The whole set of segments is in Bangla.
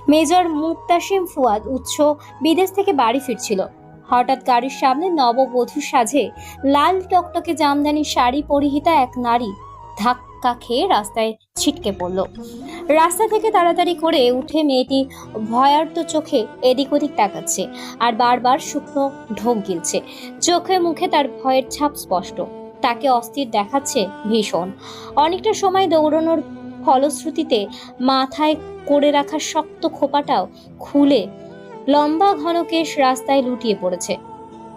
মেজর মুক্তাসিম ফুয়াদ উৎস বিদেশ থেকে বাড়ি ফিরছিল। হঠাৎ গাড়ির সামনে নববধূ সাজে লাল টকটকে জামদানি শাড়ি পরিহিতা এক নারী ধাক্কা খেয়ে রাস্তায় ছিটকে পড়ল। রাস্তা থেকে তাড়াতাড়ি করে উঠে মেয়েটি ভয়ার্ত চোখে এদিক ওদিক তাকাচ্ছে আর বারবার শুকনো ঢোক গিলছে। চোখে মুখে তার ভয়ের ছাপ স্পষ্ট। তাকে অস্থির দেখাচ্ছে ভীষণ। অনেকটা সময় দৌড়ানোর ফলশ্রুতিতে মাথায় করে রাখা শক্ত খোপাটাও খুলে লম্বা ঘন কেশ রাস্তায় লুটিয়ে পড়েছে।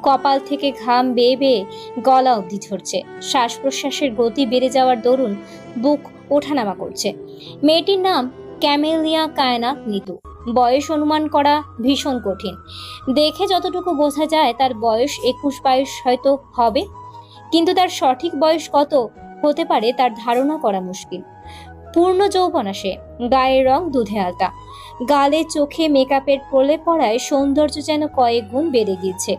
কপাল থেকে ঘাম বেয়ে বেয়ে গলা অবধি ঝরছে। শ্বাস প্রশ্বাসের গতি বেড়ে যাওয়ার দরুন বুক ওঠানামা করছে। মেয়েটির নাম ক্যামেলিয়া কায়নাত নিতু। বয়স অনুমান করা ভীষণ কঠিন। দেখে যতটুকু বোঝা যায় তার বয়স 21-22 হয়তো হবে, কিন্তু তার সঠিক বয়স কত হতে পারে তার ধারণা করা মুশকিল। পূর্ণ যৌবনা সে, গায়ের রং দুধে আলতা, গালে চোখে মেকআপের প্রলেপ পড়ায় সৌন্দর্য যেন কয়েক গুণ বেড়ে গিয়েছে।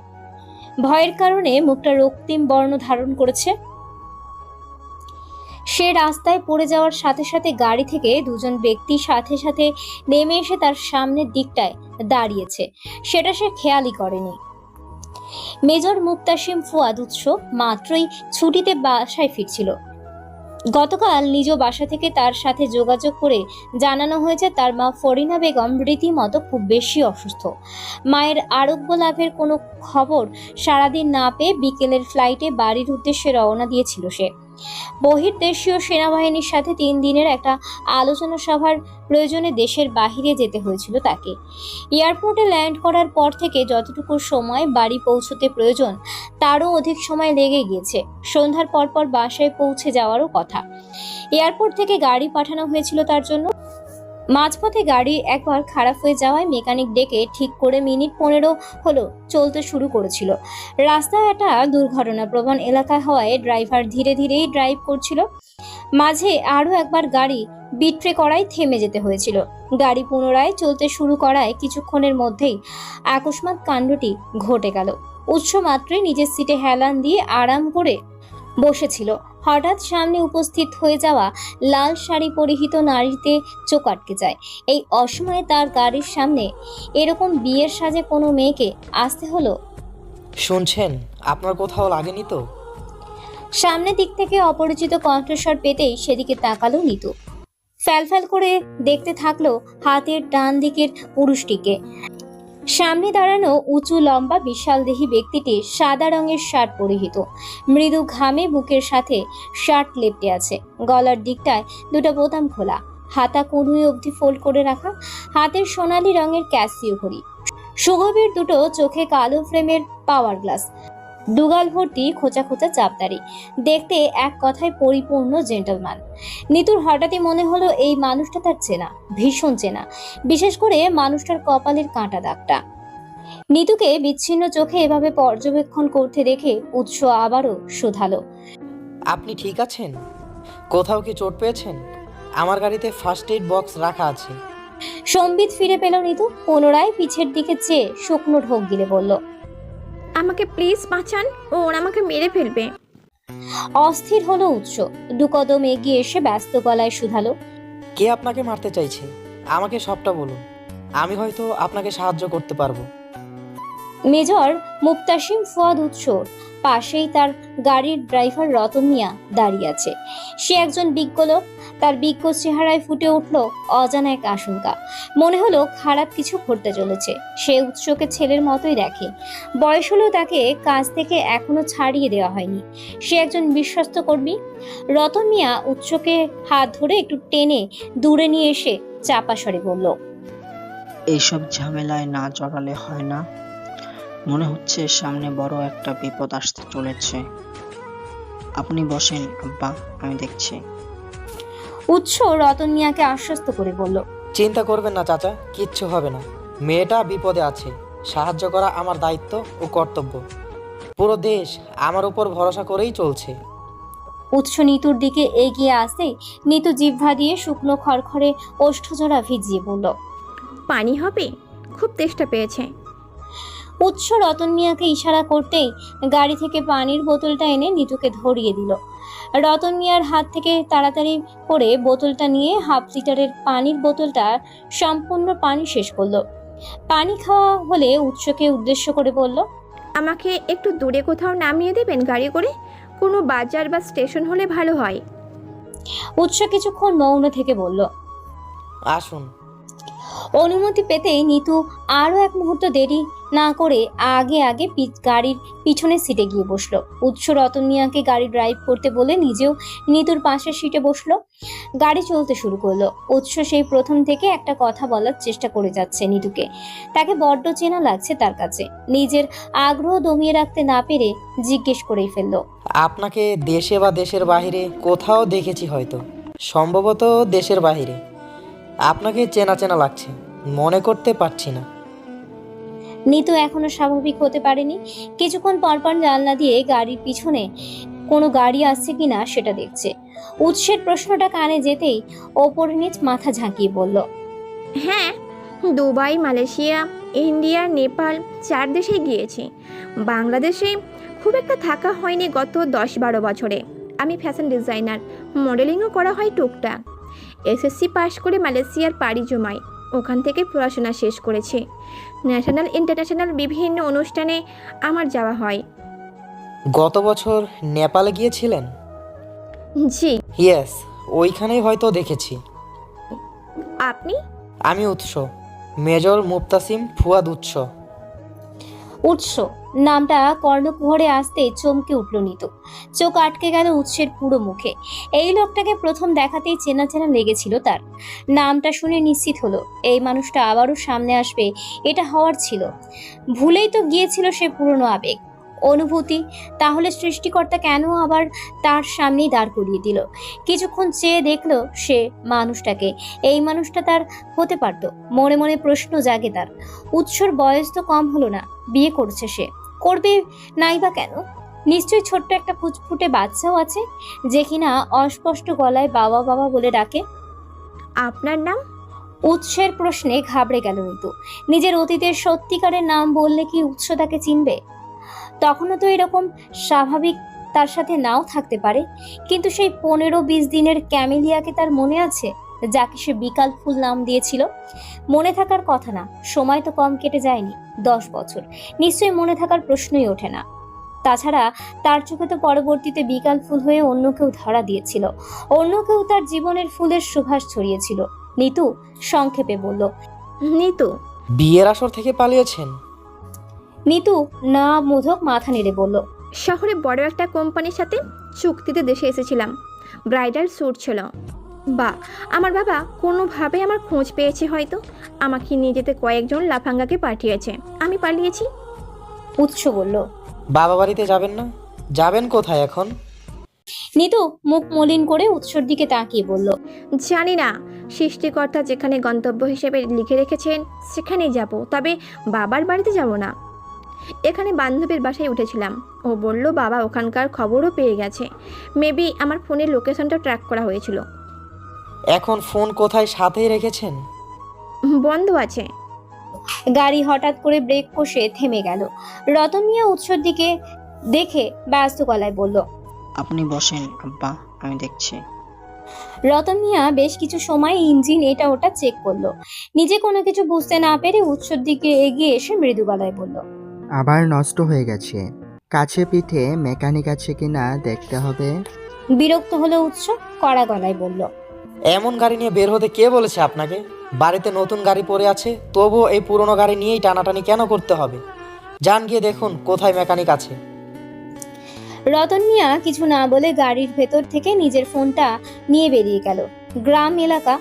ভয়ের কারণে মুখটা রক্তিম বর্ণ ধারণ করেছে। সে রাস্তায় পড়ে যাওয়ার সাথে সাথে গাড়ি থেকে দুজন ব্যক্তি সাথে সাথে নেমে এসে তার সামনের দিকটায় দাঁড়িয়েছে, সেটা সে খেয়ালই করেনি। মেজর মুক্তাসিম ফুয়াদ উৎস মাত্রই ছুটিতে বাসায় ফিরছিল। গতকাল নিজ বাসা থেকে তার সাথে যোগাযোগ করে জানানো হয়েছে তার মা ফরিনা বেগম রীতিমতো খুব বেশি অসুস্থ। মায়ের আরোগ্য লাভের কোনো খবর সারাদিন না পেয়ে বিকেলের ফ্লাইটে বাড়ির উদ্দেশ্যে রওনা দিয়েছিল সে। বহির্দেশীয় সেনাবাহিনীর সাথে 3 দিনের একটা আলোচনা সভার প্রয়োজনে দেশের বাহিরে যেতে হয়েছিল তাকে। এয়ারপোর্টে ল্যান্ড করার পর থেকে যতটুকু সময় বাড়ি পৌঁছতে প্রয়োজন তারও অধিক সময় লেগে গিয়েছে। সন্ধ্যার পরপর বাসায় পৌঁছে যাওয়ারও কথা। এয়ারপোর্ট থেকে গাড়ি পাঠানো হয়েছিল তার জন্য। মাঝপথে গাড়ি একবার খারাপ হয়ে যাওয়ায় মেকানিক ডেকে ঠিক করে মিনিট 15 হলো চলতে শুরু করেছিল। রাস্তায় একটা দুর্ঘটনাপ্রবণ এলাকা হওয়ায় ড্রাইভার ধীরে ধীরেই ড্রাইভ করছিল। মাঝে আরও একবার গাড়ি বিট্রে করায় থেমে যেতে হয়েছিল। গাড়ি পুনরায় চলতে শুরু করায় কিছুক্ষণের মধ্যেই আকস্মাৎ কাণ্ডটি ঘটে গেল। উৎস মাত্রই নিজের সিটে হেলান দিয়ে আরাম করে বসেছিল। হঠাৎ সামনে উপস্থিত হয়ে যাওয়া লাল শাড়ি পরিহিত নারীতে চোখ আটকে যায়। এই অসময়ে তার গাড়ির সামনে এরকম বিয়ের সাজে কোনো মেয়েকে আসতে হলো। শুনছেন, আপনার কোথাও লাগেনি তো? সামনের দিক থেকে অপরিচিত কণ্ঠস্বর পেতেই সেদিকে তাকালো নিতু। ফ্যালফ্যাল করে দেখতে থাকলো হাতের ডান দিকের পুরুষটিকে। সামনে দাঁড়ানো উঁচু লম্বা বিশালদেহী ব্যক্তিটি সাদা রঙের শার্ট পরিহিত, মৃদু ঘামে বুকের সাথে শার্ট লেপটে আছে। গলার দিকটায় দুটো বোতাম খোলা, হাতা কনুই অবধি ফোল্ড করে রাখা, হাতের সোনালী রঙের ক্যাসিও ঘড়ি, সুগভীর দুটো চোখে কালো ফ্রেমের পাওয়ার গ্লাস, দুগাল ভর্তি খোঁচা খোঁচা চাপদারি, দেখতে এক কথায় পরিপূর্ণ জেন্টলম্যান। নিতুর হঠাৎই মনে হলো এই মানুষটা তার চেনা, ভীষণ চেনা, বিশেষ করে মানুষটার কপালের কাঁটা দাগটা। নিতুকে বিচ্ছিন্ন চোখে এভাবে পর্যবেক্ষণ করতে দেখে উৎস আবারও শোধালো, আপনি ঠিক আছেন? কোথাও কি চোট পেয়েছেন? আমার গাড়িতে ফার্স্ট এইড বক্স রাখা আছে। সম্বিত ফিরে পেল নিতু। পুনরায় পিছের দিকে চেয়ে শুকনো ঢোক গিলে বলল, আমাকে প্লিজ বাঁচান, ওরা আমাকে মেরে ফেলবে। অস্থির হলো উৎস। 2 কদম এগিয়ে এসে ব্যস্ত গলায় শুধালো, কে আপনাকে মারতে চাইছে? আমাকে সবটা বলুন, আমি হয়তো আপনাকে সাহায্য করতে পারবো। মেজর মুক্তাসিম ফুয়াদ উৎসর পাশেই তার গাড়ির ড্রাইভার রতন মিয়া দাঁড়িয়ে আছে। সে একজন বিজ্ঞ লোক। তার বিজ্ঞ চেহারায় ফুটে উঠল অজানা এক আশঙ্কা। মনে হলো খারাপ কিছু ঘটতে চলেছে। সে উৎসকে ছেলের মতোই দেখে। বয়স হলেও তাকে কাজ থেকে এখনো ছাড়িয়ে দেওয়া হয়নি। সে একজন বিশ্বস্ত কর্মী। রতন মিয়া উৎসকে হাত ধরে একটু টেনে দূরে নিয়ে এসে চাপা স্বরে বলল, এইসব ঝামেলায় না জড়ালে হয় না। মনে হচ্ছে সামনে বড় একটা বিপদ আসতে চলেছে। আপনি বসেন আব্বা, আমি দেখছি। উৎস রতন মিয়াকে আশ্বস্ত করে বলল, চিন্তা করবেন না চাচা, কিচ্ছু হবে না। মেয়েটা বিপদে আছে, সাহায্য করা আমার দায়িত্ব ও কর্তব্য। পুরো দেশ আমার উপর ভরসা করেই চলছে। উৎস নিতুর দিকে এগিয়ে আসতেই নিতু জিহ্বা দিয়ে শুকনো খড়খড়ে ওষ্ঠজোড়া ভিজিয়ে বলল, পানি হবে? খুব তেষ্টা পেয়েছে। উৎস রতন মিয়াকে ইশারা করতেই গাড়ি থেকে পানির বোতলটা এনে নিতুকে ধরিয়ে দিল। রতন মিয়ার হাত থেকে তাড়াতাড়ি করে বোতলটা নিয়ে হাফ লিটারের পানির বোতলটা সম্পূর্ণ পানি শেষ করলো। পানি খাওয়া হলে উৎসকে উদ্দেশ্য করে বলল, আমাকে একটু দূরে কোথাও নামিয়ে দেবেন গাড়ি করে? কোনো বাজার বা স্টেশন হলে ভালো হয়। উৎস কিছুক্ষণ মৌন থেকে বলল। আসুন। অনুমতি পেতেই নিতু আরো এক মুহূর্ত দেরি না করে আগে আগে গাড়ির পিছনের সিটে গিয়ে বসলো। উৎস রতন মিয়াকে গাড়ি ড্রাইভ করতে বলে নিজেও নিতুর পাশের সিটে বসলো। গাড়ি চলতে শুরু করলো। উৎস সেই প্রথম থেকে একটা কথা বলার চেষ্টা করে যাচ্ছে নিতুকে। তাকে বড্ড চেনা লাগছে তার কাছে। নিজের আগ্রহ দমিয়ে রাখতে না পেরে জিজ্ঞেস করেই ফেললো, আপনাকে দেশে বা দেশের বাইরে কোথাও দেখেছি হয়তো, সম্ভবত দেশের বাইরে। আপনাকে চেনা চেনা লাগছে, মনে করতে পারছি না। নিতু এখনো স্বাভাবিক হতে পারেনি। কিছুক্ষণ পরপর জানলা দিয়ে গাড়ির পিছনে কোনো গাড়ি আসছে কিনা সেটা দেখছে। উৎসের প্রশ্নটা কানে যেতেই ওপর নিচ মাথা ঝাঁকিয়ে বলল, হ্যাঁ, দুবাই, মালয়েশিয়া, ইন্ডিয়া, নেপাল 4 দেশে গিয়েছি। বাংলাদেশে খুব একটা থাকা হয়নি গত 10-12 বছরে। আমি ফ্যাশন ডিজাইনার, মডেলিংও করা হয় টুকটাক। এসএসসি পাশ করে মালয়েশিয়ার পাড়ি জমাই, ওখান থেকে পড়াশোনা শেষ করেছি। ন্যাশনাল ইন্টারন্যাশনাল বিভিন্ন অনুষ্ঠানে আমার যাওয়া হয়। গত বছর নেপালে গিয়েছিলেন? জি। ইয়েস, ওইখানেই হয়তো দেখেছি। আপনি? আমি উৎস, মেজর মুফতাসিম ফুয়াদ উৎস। উৎস নামটা কর্ণকুহরে আসতে চমকে উঠল নিতু। চোখ আটকে গেল উৎসের পুরো মুখে। এই লোকটাকে প্রথম দেখাতেই চেনা চেনা লেগেছিল তার। নামটা শুনে নিশ্চিত হলো এই মানুষটা আবারও সামনে আসবে, এটা হওয়ার ছিল। ভুলেই তো গিয়েছিল সে পুরনো আবেগ, অনুভূতি। তাহলে সৃষ্টিকর্তা কেন আবার তার সামনেই দাঁড় করিয়ে দিল? কিছুক্ষণ চেয়ে দেখলো সে মানুষটাকে। এই মানুষটা তার হতে পারতো। মনে মনে প্রশ্ন জাগে তার। উৎসর বয়স তো কম হলো না, বিয়ে করছে সে, করবে নাই বা কেন? নিশ্চয়ই ছোট্ট একটা ফুটফুটে বাচ্চাও আছে যে কিনা অস্পষ্ট গলায় বাবা বাবা বলে ডাকে। আপনার নাম? উৎসের প্রশ্নে ঘাবড়ে গেল নিতু। নিজের অতীতের সত্যিকারের নাম বললে কি উৎস তাকে চিনবে? তখনও তো এরকম স্বাভাবিক তার সাথে নাও থাকতে পারে, কিন্তু সেই 15-20 দিনের ক্যামেলিয়াকে তার মনে আছে, যাকে সে বিকাল ফুল নাম দিয়েছিল? মনে থাকার কথা না, সময় তো কম কেটে যায়নি, 10 বছর। নিশ্চয়ই মনে থাকার প্রশ্নই ওঠে না। তাছাড়া তার চোখে তো পরবর্তীতে বিকাল ফুল হয়ে অন্য কেউ ধরা দিয়েছিল, অন্য কেউ তার জীবনের ফুলের সুবাস ছড়িয়েছিল। নিতু সংক্ষেপে বলল। নিতু? বিয়ের আসর থেকে পালিয়েছেন? নিতু না মোধক মাথা নেড়ে বলল, শহরে বড় একটা কোম্পানির সাথে চুক্তিতে দেশে এসেছিলাম। ব্রাইডাল স্যুট ছিল। আমার বাবা কোনোভাবে আমার খোঁজ পেয়েছে হয়তো, আমাকে নিয়ে যেতে কয়েকজন লাফাঙ্গাকে পাঠিয়েছে, আমি পালিয়েছি। উৎস বলল। বাবা বাড়িতে যাবেন না? যাবেন কোথায় এখন? নিতু মুখ মলিন করে উৎসর দিকে তাকিয়ে বলল, জানি না, সৃষ্টিকর্তা যেখানে গন্তব্য হিসেবে লিখে রেখেছেন সেখানেই যাব, তবে বাবার বাড়িতে যাব না। এখানে বান্ধবীর বাসায় উঠেছিলাম, ও বলল বাবা ওখানকার খবরও পেয়ে গেছে। মেবি আমার ফোনের লোকেশনটা ট্র্যাক করা হয়েছিল। এখন ফোন কোথায় সাথেই রেখেছেন? বন্ধ আছে। গাড়ি হঠাৎ করে ব্রেক কষে থেমে গেল। রতন মিয়া উৎসর দিকে দেখে ব্যস্ত গলায় বলল, আপনি বসেন আব্বা, আমি দেখছি। রতন মিয়া বেশ কিছু সময় ইঞ্জিন এটা ওটা চেক করলো। নিজে কোনো কিছু বুঝতে না পেরে উৎসর দিকে এগিয়ে এসে মৃদু গলায় বলল, আবার নষ্ট হয়ে গেছে, কাছে পিঠে মেকানিক আছে কিনা দেখতে হবে। বিরক্ত হলো উৎস, কড়া গলায় বলল, এমন গাড়ি নিয়ে বের হতে কে বলেছে আপনাকে? বাড়িতে নতুন গাড়ি পড়ে আছে, তবুও এই পুরনো গাড়ি নিয়েই টানাটানি কেন করতে হবে? যান গিয়ে দেখুন কোথায় মেকানিক আছে। রতন মিয়া কিছু না বলে গাড়ির ভেতর থেকে নিজের ফোনটা নিয়ে বেরিয়ে গেল। গ্রাম এলাকা,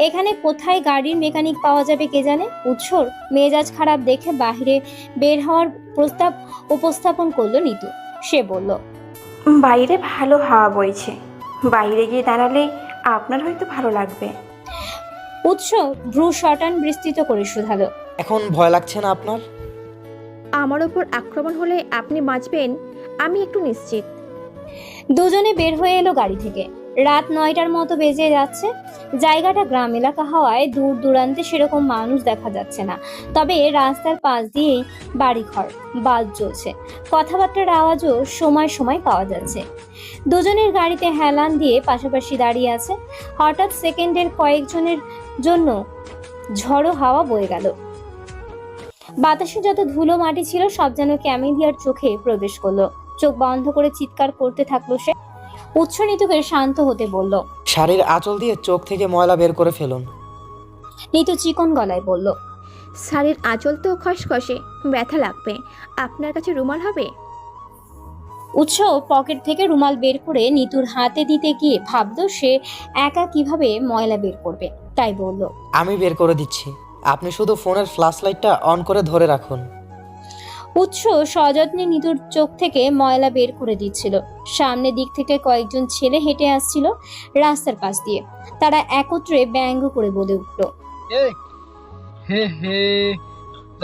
এখানে কোথায় গাড়ির মেকানিক পাওয়া যাবে কে জানে। উৎসর মেজাজ খারাপ দেখে বাইরে বের হওয়ার প্রস্তাব উপস্থাপন করলো নিতু। সে বলল, বাইরে ভালো হাওয়া বইছে, বাইরে গিয়ে দাঁড়ালে আপনার হয়তো ভালো লাগবে। উৎস ভ্রু শটান বিস্তৃত করে শুধালো, এখন ভয় লাগছে না আপনার? আমার ওপর আক্রমণ হলে আপনি বাঁচবেন আমি একটু নিশ্চিত। দুজনে বের হয়ে এলো গাড়ি থেকে। রাত 9টার মতো বেজে যাচ্ছে। জায়গাটা গ্রাম এলাকা হওয়ায় দূর দূরান্তে সেরকম মানুষ দেখা যাচ্ছে না, তবে রাস্তার পাশ দিয়েই বাড়িঘর, বাল্ব জ্বলছে, কথাবার্তার আওয়াজও সময় সময় পাওয়া যাচ্ছে। দুজনের গাড়িতে হেলান দিয়ে পাশাপাশি দাঁড়িয়ে আছে। হঠাৎ সেকেন্ডের কয়েকজনের জন্য ঝড়ো হাওয়া বয়ে গেল। বাতাসে যত ধুলো মাটি ছিল সব যেন ক্যামেলিয়ার চোখে প্রবেশ করলো। চোখ বন্ধ করে চিৎকার করতে থাকলো সে। উৎস নিতুকে শান্ত হতে বলল। শাড়ির আঁচল দিয়ে চোখ থেকে ময়লা বের করে ফেলুন। নিতু চিকন গলায় বলল। শাড়ির আঁচল তো খসখসে, ব্যথা লাগবে। আপনার কাছে রুমাল হবে? উৎস পকেট থেকে রুমাল বের করে নিতুর হাতে দিতে গিয়ে ভাবলো সে একা কিভাবে ময়লা বের করবে, তাই বলল। আমি বের করে দিচ্ছি, আপনি শুধু ফোনের ফ্ল্যাশ লাইটটা অন করে ধরে রাখুন। উৎস সযত্নে নিতুর চোখ থেকে ময়লা বের করে দিচ্ছিল। সামনের দিক থেকে কয়েকজন ছেলে হেঁটে আসছিল রাস্তার পাশ দিয়ে। তারা একত্রে ব্যঙ্গ করে বলে উঠল। এই হে হে,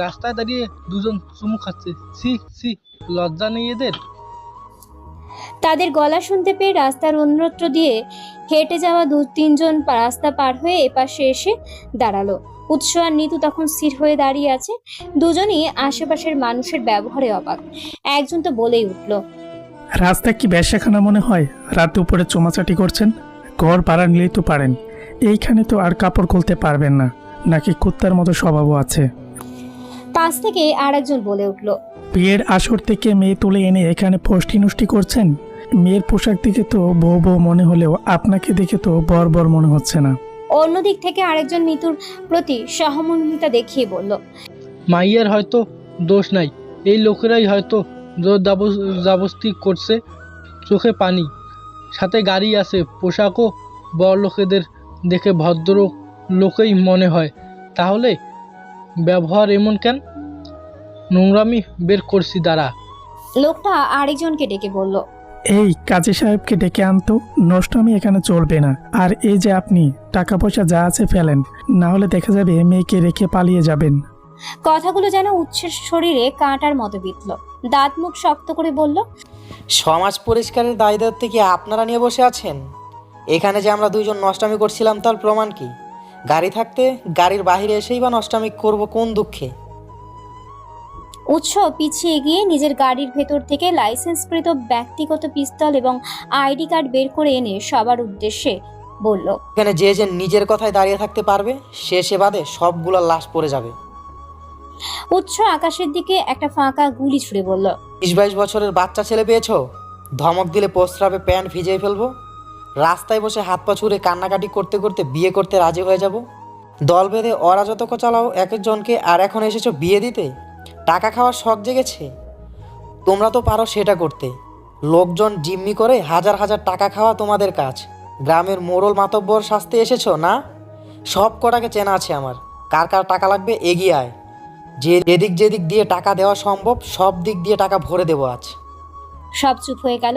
রাস্তায় দাঁড়িয়ে দুজন চুমু খাচ্ছে, ছি ছি, লজ্জা নেই এদের? তাদের গলা শুনতে পেয়ে রাস্তার অন্যত্র দিয়ে হেঁটে যাওয়া 2-3 জন রাস্তা পার হয়ে এপাশে এসে দাঁড়ালো। উৎস আর নিতু তখন স্থির হয়ে দাঁড়িয়ে আছে। দুজনই আশেপাশের মানুষের ব্যবহারে অবাক। একজন তো বলেই উঠল। রাস্তা কি ব্যবসাখানা মনে হয়? রাত দুপুরে চোমাচাটি করছেন? ঘর ভাড়া নিলেই তো পারেন, এইখানে তো আর কাপড় খুলতে পারবেন না, নাকি কুত্তার মতো স্বভাবও আছে? পাশ থেকে আর একজন বলে উঠল। বিয়ের আসর থেকে মেয়ে তুলে এনে এখানে ফষ্টি নষ্টি করছেন? মেয়ের পোশাক দেখে তো বউ বউ মনে হলেও আপনাকে দেখে তো বর বর মনে হচ্ছে না। অন্যদিক থেকে আরেকজন নিতুর প্রতি সহমর্মিতা দেখিয়ে বলল। মাইয়ার হয়তো দোষ নাই, এই লোকেরাই হয়তো জোর জাবস্তি করছে। চোখে পানি, সাথে গাড়ি আছে, পোশাকও বড় লোকেদের দেখে ভদ্র লোকেই মনে হয়, তাহলে ব্যবহার এমন কেন? নোংরামি বের করছি দাঁড়া। লোকটা আরেকজনকে ডেকে বলল। এই কাজী সাহেবকে ডেকে আনতো, নষ্টমি এখানে চলবে না। আর এই যে আপনি টাকা পয়সা যা আছে ফেলেন, না হলে দেখা যাবে মেয়েকে রেখে পালিয়ে যাবেন। কথাগুলো যেন উৎসের শরীরে কাঁটার মতো বিঁধল। দাঁত মুখ শক্ত করে বলল। সমাজ পরিষ্কারের দায়িত্ব কি আপনারা নিয়ে বসে আছেন? এখানে যে আমরা দুইজন নষ্টামি করছিলাম তার প্রমাণ কি? গাড়ি থাকতে গাড়ির বাইরে এসেই বা নষ্টামি করব কোন দুঃখে? উৎস পিছিয়ে গিয়ে নিজের গাড়ির ভেতর থেকে লাইসেন্সকৃত ব্যক্তিগত পিস্তল এবং আইডি কার্ড বের করে এনে সবার উদ্দেশ্যে বলল। এখানে যে যে নিজের কথায় দাঁড়িয়ে থাকতে পারবে সে বাদে সবগুলা লাশ পড়ে যাবে। উৎস আকাশের দিকে একটা ফাঁকা গুলি ছুড়ে বলল। 20-22 বছরের বাচ্চা ছেলে পেয়েছো? ধমক দিলে প্রস্রাবে প্যান্ট ভিজিয়ে ফেলবো। রাস্তায় বসে হাত পা ছুঁড়ে কান্নাকাটি করতে করতে বিয়ে করতে রাজি হয়ে যাব। দল বেঁধে অরাজকতা চালাও এক একজনকে, আর এখন এসেছো বিয়ে দিতে? টাকা খাওয়ার শখ জেগেছে? তোমরা তো পারো সেটা করতে। লোকজন জিম্মি করে হাজার হাজার টাকা খাওয়া তোমাদের কাজ। গ্রামের মোড়ল মাতব্বর শাস্তে এসেছো না? সব কটাকে চেনা আছে আমার। কার কার টাকা লাগবে এগিয়ে আয়। যেদিক যেদিক দিয়ে টাকা দেওয়া সম্ভব সব দিক দিয়ে টাকা ভরে দেবো আজ। সব চুপ হয়ে গেল,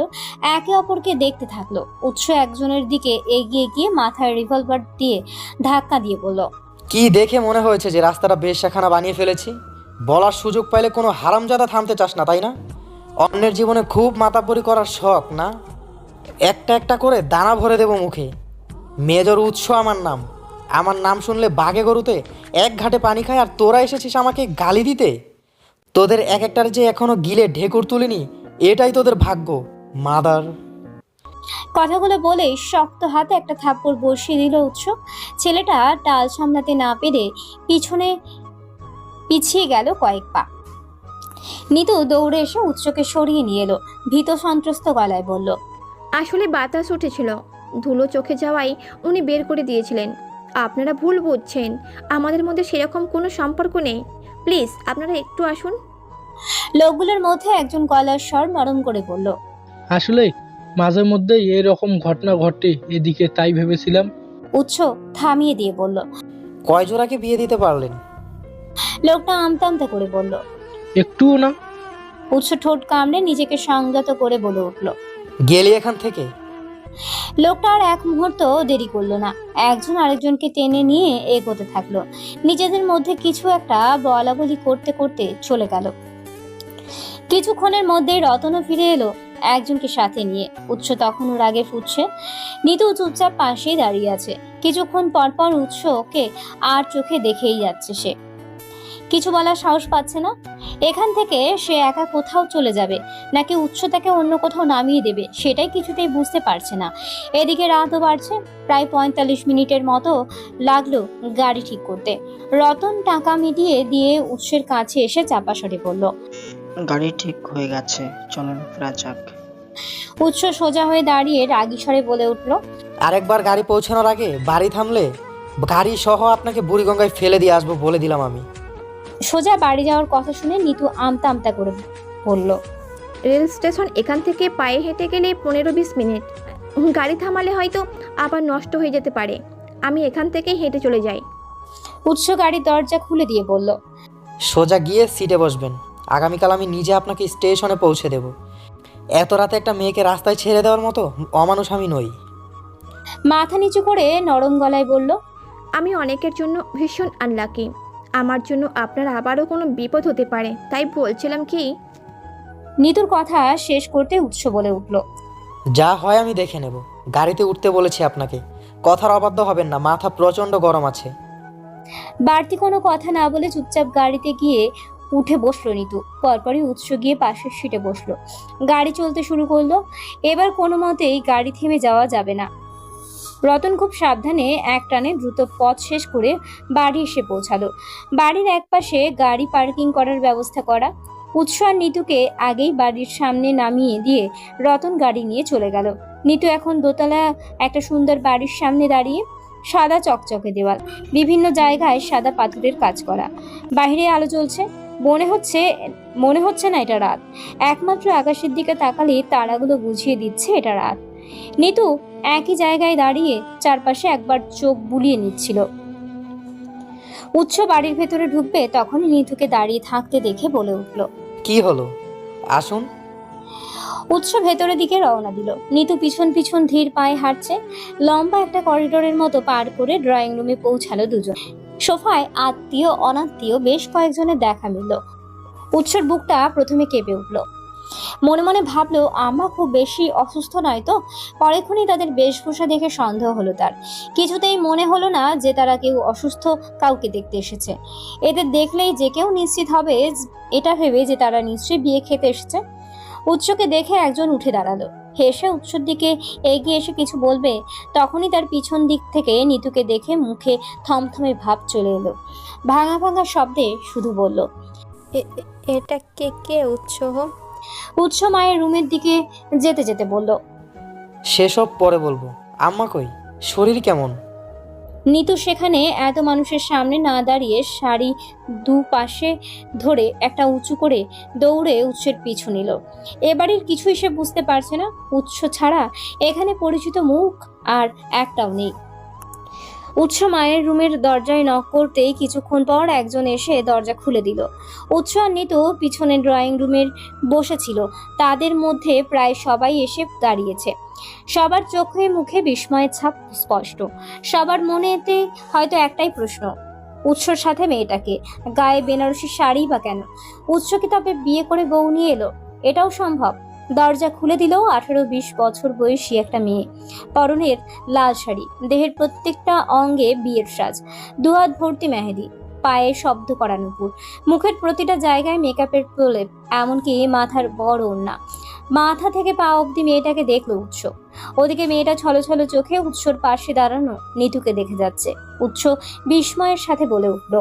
একে অপরকে দেখতে থাকলো। উৎস একজনের দিকে এগিয়ে গিয়ে মাথায় রিভলভার দিয়ে ধাক্কা দিয়ে বলল। কি দেখে মনে হয়েছে যে রাস্তাটা বেশ্যাখানা বানিয়ে ফেলেছি? বলার সুযোগ পাইলে কোনো হারামজাদা থামতে চাস না, তাই না? অন্যের জীবনে খুব মাতাব্বরি করার শখ না? একটা একটা করে দানা ভরে দেবো মুখে। মেজর উৎস আমার নাম শুনলে বাঘে গরুতে এক ঘাটে পানি খায়, আর তোরা এসেছিস আমাকে গালি দিতে। তোদের এক একটার যে এখনো গিলে ঢেকুর তুলিনি, এটাই তোদের ভাগ্য। মাদার। কথাগুলো বলেই শক্ত হাতে একটা থাপ্পড় বসিয়ে দিল উৎস। ছেলেটা টাল সামলাতে না পেরে পিছিয়ে গেল কয়েক পা। নিতু দৌড়ে এসে উৎসকে সরিয়ে নিয়ে এলো। ভীত সন্ত্রস্ত গলায় বলল। আসলে বাতাস উঠেছিল, ধুলো চোখে যাওয়াই উনি বের করে দিয়েছিলেন। আপনারা ভুল বুঝছেন, আমাদের মধ্যে সেরকম কোনো সম্পর্ক নেই। প্লিজ আপনারা একটু আসুন। লোকগুলোর মধ্যে একজন গলার স্বর নরম করে বলল। আসলে মাঝে মধ্যেই এরকম ঘটনা ঘটে এদিকে, তাই ভেবেছিলাম। উৎস থামিয়ে দিয়ে বলল। কয় জোড়াকে বিয়ে দিতে পারলেন? লোকটা আমতা আমতা করে বলল। একটুও না। উৎস ঠোঁট কামড়ে নিজেকে সংযত করে বলে উঠল। গেলি এখান থেকে। লোকটা আর এক মুহূর্ত দেরি করলো না। একজন আরেকজনকে টেনে নিয়ে এগোতে থাকলো। নিজেদের মধ্যে কিছু একটা বলা বলি করতে করতে চলে গেল। কিছুক্ষণের মধ্যে রতনও ফিরে এলো। একজনকে সাথে নিয়ে। উৎস তখনও রাগে ফুটছে। নিতু চুপচাপ পাশেই দাঁড়িয়ে আছে। কিছুক্ষণ পরপর উৎসকে আর চোখে দেখেই যাচ্ছে সে। কিছু বলার সাহস পাচ্ছে না। এখান থেকে সে একা কোথাও চলে যাবে নাকি উৎস তাকে অন্য কোথাও নামিয়ে দেবে সেটাই কিছুতেই বুঝতে পারছে না। এদিকে রাতও বাড়ছে। প্রায় 45 মিনিটের মতো লাগলো গাড়ি ঠিক করতে। রতন টাকা মিটিয়ে দিয়ে উৎসের কাছে এসে চাপা স্বরে বলল। গাড়ি ঠিক হয়ে গেছে, চলুন ফেরা যাক। উৎস সোজা হয়ে দাঁড়িয়ে রাগী স্বরে বলে উঠল। আরেকবার গাড়ি পৌঁছানোর আগে বাড়ি থামলে গাড়ি সহ আপনাকে বুড়িগঙ্গায় ফেলে দিয়ে আসবো বলে দিলাম আমি। সোজা বাড়ি যাওয়ার কথা শুনে নিতু আমতা আমতা করে বলল। রেল স্টেশন এখান থেকে পায়ে হেঁটে গেলে 15-20 মিনিট। গাড়ি থামালে হয়তো আবার নষ্ট হয়ে যেতে পারে। আমি এখান থেকে হেঁটে চলে যাই। উৎস গাড়ির দরজা খুলে দিয়ে বলল। সোজা গিয়ে সিটে বসবেন। আগামীকাল আমি নিজে আপনাকে স্টেশনে পৌঁছে দেব। এত রাতে একটা মেয়েকে রাস্তায় ছেড়ে দেওয়ার মতো অমানুষ আমি নই। মাথা নিচু করে নরম গলায় বলল। আমি অনেকের জন্য ভীষণ আনলাকি। আমার জন্য আপনার আবারও কোনো বিপদ হতে পারে, তাই বলছিলাম কি। নিতুর কথা শেষ করতে উৎস বলে উঠল। যা হয় আমি দেখে নেব। গাড়িতে উঠতে বলেছি আপনাকে, কথার অবাধ্য হবেন না, মাথা প্রচণ্ড গরম আছে। বাড়তি কোনো কথা না বলে চুপচাপ গাড়িতে গিয়ে উঠে বসলো নিতু। পরপরই উৎস গিয়ে পাশের সিটে বসলো। গাড়ি চলতে শুরু করলো। এবার কোনো মতেই গাড়ি থেমে যাওয়া যাবে না। রতন খুব সাবধানে এক টানে দ্রুত পথ শেষ করে বাড়ি এসে পৌঁছালো। বাড়ির একপাশে গাড়ি পার্কিং করার ব্যবস্থা করা। উৎস আর নিতুকে আগেই বাড়ির সামনে নামিয়ে দিয়ে রতন গাড়ি নিয়ে চলে গেল। নিতু এখন দোতলা একটা সুন্দর বাড়ির সামনে দাঁড়িয়ে। সাদা চকচকে দেওয়াল, বিভিন্ন জায়গায় সাদা পাথরের কাজ করা। বাইরে আলো জ্বলছে। মনে হচ্ছে না এটা রাত। একমাত্র আকাশের দিকে তাকালে তারাগুলো বুঝিয়ে দিচ্ছে এটা রাত। নিতু একই জায়গায় দাঁড়িয়ে চারপাশে একবার চোখ বুলিয়ে নিচ্ছিল। উৎস বাড়ির ভেতরে ঢুকবে তখনই নিতুকে দাঁড়িয়ে থাকতে দেখে বলে উঠল। কি হলো, আসুন। উৎস ভেতরের দিকে রওনা দিল। নিতু পিছন পিছন ধীর পায়ে হাঁটছে। লম্বা একটা করিডোরের মতো পার করে ড্রয়িং রুমে পৌঁছালো দুজন। সোফায় আত্মীয় অনাত্মীয় বেশ কয়েকজনের দেখা মিলল। উৎসর বুকটা প্রথমে কেঁপে উঠল। মনে মনে ভাবলো আম্মা খুব বেশি অসুস্থ নয় তো। পরেক্ষণই তাদের বেশভূষা দেখে সন্দেহ হলো তার। কিছুতেই মনে হলো না যে তারা কেউ অসুস্থ কাউকে দেখতে এসেছে। এদের দেখলেই যে কেউ নিশ্চিত হবে এটা ভেবে যে তারা নিশ্চয়ই বিয়ে খেতে এসেছে। উৎসকে দেখে একজন উঠে দাঁড়ালো। হেসে উৎসর দিকে এগিয়ে এসে কিছু বলবে তখনই তার পিছন দিক থেকে নিতুকে দেখে মুখে থমথমে ভাব চলে এলো। ভাঙা ভাঙা শব্দে শুধু বলল, এটা কে উৎস? উৎস মায়ের রুমের দিকে যেতে যেতে বলল। সেসব পরে বলবো। আম্মা কই, শরীর কেমন? নিতু সেখানে এত মানুষের সামনে না দাঁড়িয়ে শাড়ি দুপাশে ধরে একটা উঁচু করে দৌড়ে উৎসের পিছু নিল। এবারের কিছুই সে বুঝতে পারছে না। উৎস ছাড়া এখানে পরিচিত মুখ আর একটাও নেই। উৎস মায়ের রুমের দরজায় নক করতেই কিছুক্ষণ পর একজন এসে দরজা খুলে দিল। উৎস আর নিতু পিছনে ড্রয়িং রুমের বসেছিল। তাদের মধ্যে প্রায় সবাই এসে দাঁড়িয়েছে। সবার চোখে মুখে বিস্ময়ের ছাপ স্পষ্ট। সবার মনেতে হয়তো একটাই প্রশ্ন, উৎসর সাথে মেয়েটাকে, গায়ে বেনারসি শাড়ি বা কেন? উৎস কি তবে বিয়ে করে বউ নিয়ে এলো? এটাও সম্ভব। দরজা খুলে দিল 18-20 বছর বয়সী একটা মেয়ে। পরনের লাল শাড়ি, দেহের প্রত্যেকটা অঙ্গে বিয়ের সাজ, দুহাত ভর্তি মেহেদি, পায়ে শব্দ করা নুপুর, মুখের প্রতিটা জায়গায় মেকআপের প্রলেপ, এমনকি মাথার বড় ওড়না। মাথা থেকে পা অবধি মেয়েটাকে দেখলো উৎস। ওদিকে মেয়েটা ছলছল চোখে উৎসর পাশে দাঁড়ানো নিতুকে দেখে যাচ্ছে। উৎস বিস্ময়ের সাথে বলে উঠল,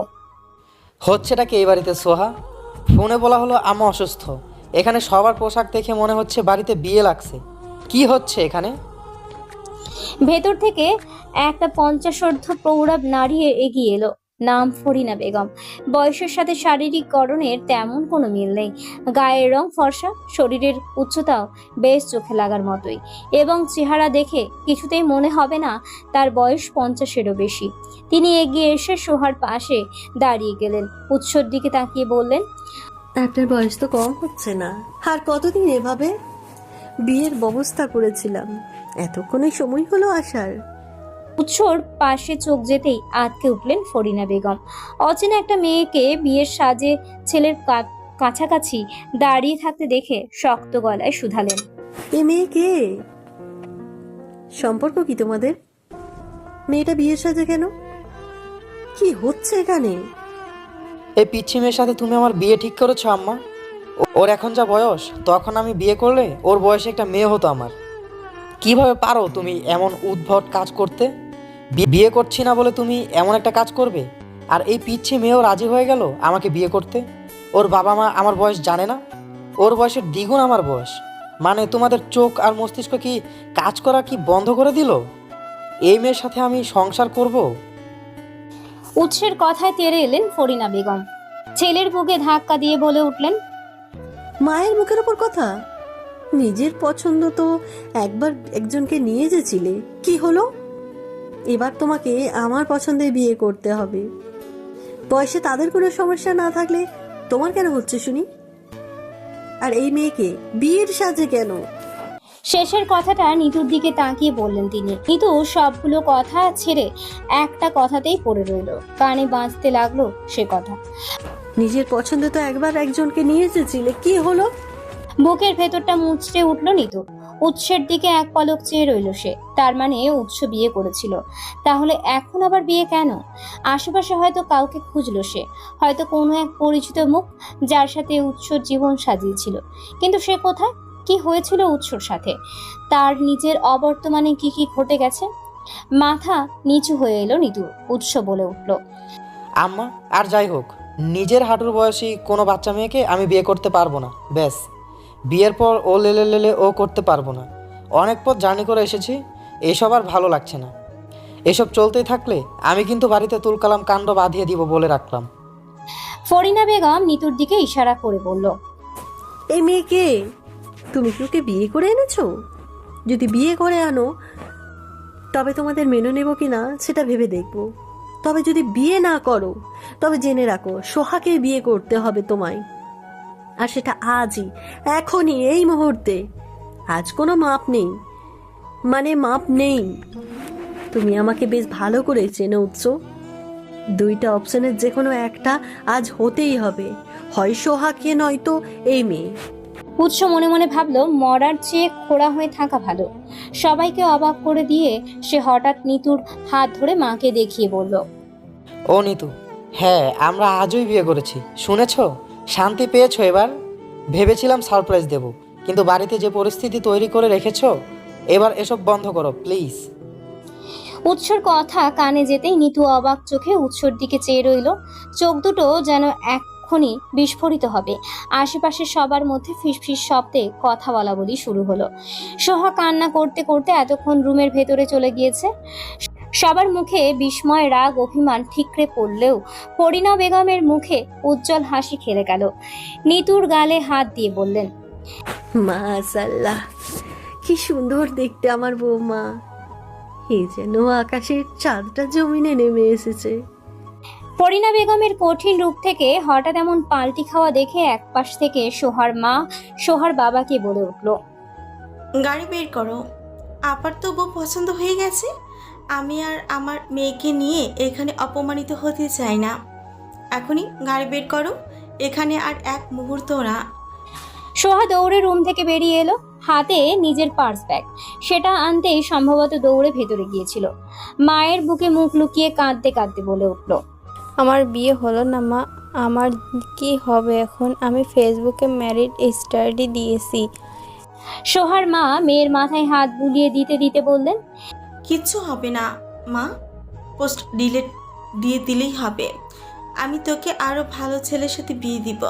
হচ্ছেটা কি এই বাড়িতে সোহা? ফোনে বলা হলো আম্মা অসুস্থ। এখানে সবার পোশাক দেখে মনে হচ্ছে বাড়িতে বিয়ে লাগছে। কি হচ্ছে এখানে? ভেতর থেকে একটা 50 প্রৌঢ় নারী এগিয়ে এলো। নাম ফরিনা বেগম। বয়সের সাথে শারীরিক গড়নের তেমন কোনো মিল নেই। গায়ের রং ফর্সা, শরীরের উচ্চতাও বেশ চোখে লাগার মতোই, এবং চেহারা দেখে কিছুতেই মনে হবে না তার বয়স 50-এরও বেশি। তিনি এগিয়ে এসে সোহার পাশে দাঁড়িয়ে গেলেন। উৎসর দিকে তাকিয়ে বললেন, আপনার বয়স তো কম হচ্ছে না। আর কতদিন এভাবে? বিয়ের ব্যবস্থা করেছিলাম, এতক্ষণে সময় হলো আসার। উৎসর পাশে চোখ যেতেই আটকে উঠলেন ফরিনা বেগম। অচেনা একটা মেয়েকে বিয়ের সাজে ছেলের কাছাকাছি দাঁড়িয়ে থাকতে দেখে শক্ত গলায় শুধালেন, এ মেয়ে কে? সম্পর্ক কি তোমাদের? মেয়েটা বিয়ের সাজে কেন? কি হচ্ছে এখানে? এই পিচ্ছি মেয়ের সাথে তুমি আমার বিয়ে ঠিক করেছো আম্মা? ওর এখন যা বয়স, তখন আমি বিয়ে করলে ওর বয়সে একটা মেয়ে হতো আমার। কিভাবে পারো তুমি এমন উদ্ভট কাজ করতে? বিয়ে করছি না বলে তুমি এমন একটা কাজ করবে? আর এই পিচ্ছি মেয়েও রাজি হয়ে গেল আমাকে বিয়ে করতে। ওর বাবা মা আমার বয়স জানে না? ওর বয়সের দ্বিগুণ আমার বয়স। মানে তোমাদের চোখ আর মস্তিষ্ক কি কাজ করা কি বন্ধ করে দিল? এই মেয়ের সাথে আমি সংসার করব? উৎসের কথায় তেড়ে এলেন ফরিনা বেগম। ছেলের বুকে ধাক্কা দিয়ে বলে উঠলেন, মায়ের মুখের ওপর কথা? নিজের পছন্দ তো একবার একজনকে নিয়ে যেছিলে, কি হলো? এবার তোমাকে আমার পছন্দে বিয়ে করতে হবে। বয়সে তাদের কোনো সমস্যা না থাকলে তোমার কেন হচ্ছে শুনি? আর এই মেয়েকে বিয়ের সাজে কেন? শেষের কথাটা নিতুর দিকে তাকিয়ে বললেন তিনি। নিতু সবগুলো কথা ছেড়ে একটা কথাতেই পড়ে রইল। কানে বাজতে লাগলো সে কথা। নিজের পছন্দে তো একবার একজনকে নিয়ে এসেছিলে, কি হলো? বুকের ভেতরটা মুচড়ে উঠল নিতু। উৎসের দিকে এক পলক চেয়ে রইল সে। তার মানে উৎস বিয়ে করেছিল, তাহলে এখন আবার বিয়ে কেন? আশেপাশে হয়তো কাউকে খুঁজলো সে, হয়তো কোনো এক পরিচিত মুখ যার সাথে উৎসর জীবন সাজিয়েছিল। কিন্তু সে কোথায়? কি হয়েছিল উৎসর সাথে? তার নিজের অবর্তমানে কি কি ঘটে গেছে? মাথা নিচু হয়ে এলো নিতু। উৎস বলে উঠল, আম্মা, আর যাই হোক, নিজের হাঁটুর বয়সী কোনো বাচ্চা মেয়েকে আমি বিয়ে করতে পারবো না। ব্যাস, বিয়ের পর ও লেলে লেলে ও করতে পারবো না। অনেক পথ জার্নি করে এসেছি, এসব আর ভালো লাগছে না। এসব চলতেই থাকলে আমি কিন্তু বাড়িতে তুলকালাম কাণ্ড বাঁধিয়ে দিব বলে রাখলাম। ফরিনা বেগম নিতুর দিকে ইশারা করে বলল, এই মেয়েকে তুমি কি ওকে বিয়ে করে এনেছো? যদি বিয়ে করে আনো তবে তোমাদের মেনে নেব কিনা সেটা ভেবে দেখব। তবে যদি বিয়ে না করো তবে জেনে রাখো সোহাকে বিয়ে করতে হবে তোমায়। আর সেটা আজই, এখনই, এই মুহূর্তে। আজ কোনো মাপ নেই, মানে মাপ নেই। তুমি আমাকে বেশ ভালো করে চেনো উৎস। দুইটা অপশনের যে কোনো একটা আজ হতেই হবে, হয় সোহাকে নয়তো এই মেয়ে। উৎস মনে মনে ভাবলো মরার চেয়ে খোড়া হয়ে থাকা ভালো। সবাইকে অবাক করে দিয়ে সে হঠাৎ নিতুর হাত ধরে মাকে দেখিয়ে বলল, ও নিতু, হ্যাঁ আমরা আজই বিয়ে করেছি। শুনেছো? শান্তি পেয়েছো এবার? ভেবেছিলাম সারপ্রাইজ দেব, কিন্তু বাড়িতে যে পরিস্থিতি তৈরি করে রেখেছো, এবার এসব বন্ধ করো প্লিজ। উৎসর কথা কানে যেতেই নিতু অবাক চোখে উৎসর দিকে চেয়ে রইল। চোখ দুটো যেন এক্ষুনি বিস্ফোরিত হবে। আশেপাশে সবার মধ্যে ফিসফিস শব্দে কথা বলা বলি শুরু হলো। সোহা কান্না করতে করতে এতক্ষণ রুমের ভেতরে চলে গিয়েছে। সবার মুখে বিস্ময়, রাগ, অভিমান ঠিকরে পড়লেও ফরিনা বেগমের মুখে উজ্জ্বল হাসি খেলে গেল। নিতুর গালে হাত দিয়ে বললেন, মাশাআল্লাহ, কি সুন্দর দেখতে আমার বৌমা। এই যেন আকাশের চাঁদটা জমিনে নেমে এসেছে। ফরিনা বেগমের কঠিন রূপ থেকে হঠাৎ এমন পাল্টি খাওয়া দেখে একপাশ থেকে সোহার মা সোহার বাবাকে বলে উঠল, গাড়ি বের করো, আপার তো বউ পছন্দ হয়ে গেছে। আমি আর আমার মেয়েকে নিয়ে এখানে অপমানিত হতে চাই না। এখনই গাড়ি বের করো, এখানে আর এক মুহূর্ত না। সোহা দৌড়ে রুম থেকে বেরিয়ে এলো, হাতে নিজের পার্স ব্যাগ। সেটা আনতেই সম্ভবত দৌড়ে ভেতরে গিয়েছিল। মায়ের বুকে মুখ লুকিয়ে কাঁদতে কাঁদতে বলে উঠল, আমার বিয়ে হলো না মা, আমার কি হবে এখন? আমি ফেসবুকে ম্যারিড স্টাডি দিয়েছি। সোহার মা মেয়ের মাথায় হাত বুলিয়ে দিতে দিতে বললেন, কিচ্ছু হবে না মা, পোস্ট ডিলিট দিয়ে দিলেই হবে। আমি তোকে আরও ভালো ছেলের সাথে বিয়ে দিব।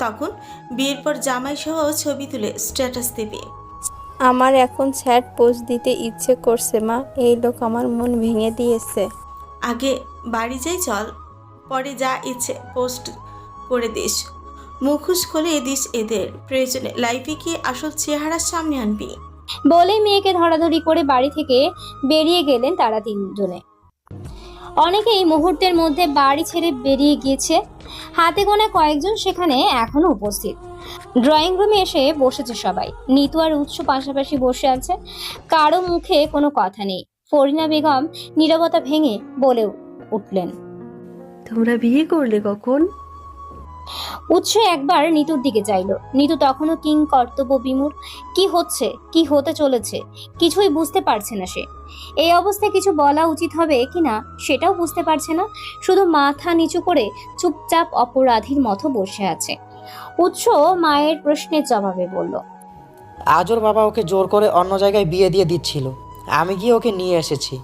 তখন বিয়ের পর জামাই সহ ছবি তুলে স্ট্যাটাস দিবি। আমার এখন স্যাড পোস্ট দিতে ইচ্ছে করছে মা, এই লোক আমার মন ভেঙে দিয়েছে। আগে বাড়ি যাই চল, পরে যা ইচ্ছে পোস্ট করে দিস, মুখোশ খুলে দিস এদের। প্রয়োজনে লাইফে গিয়ে আসল চেহারার সামনে আনবি। বলে মেয়েকে ধরাধরি করে বাড়ি থেকে বেরিয়ে গেলেন তারা তিনজনে। অনেকেই মুহূর্তের মধ্যে বাড়ি ছেড়ে বেরিয়ে গিয়েছে। হাতে গোনা কয়েকজন সেখানে এখনো উপস্থিত। ড্রয়িং রুমে এসে বসেছে সবাই। নিতু আর উৎস পাশাপাশি বসে আছে, কারো মুখে কোনো কথা নেই। ফরিনা বেগম নীরবতা ভেঙে বলে উঠলেন, তোমরা বিয়ে করলে কখন? উৎস একবার নিতুর দিকে চাইল। নিতু তখনও কিং কর্তব্য বিমূঢ়। কি হচ্ছে, কি হতে চলেছে কিছুই বুঝতে পারছে না সে। এই অবস্থায় কিছু বলা উচিত হবে কিনা সেটাও বুঝতে পারছে না। শুধু মাথা নিচু করে চুপচাপ অপরাধীর মতো বসে আছে। উৎস মায়ের প্রশ্নের জবাবে বলল, আজ ওর বাবা ওকে জোর করে অন্য জায়গায় বিয়ে দিয়ে দিচ্ছিল। আমি গিয়ে ওকে নিয়ে এসেছি।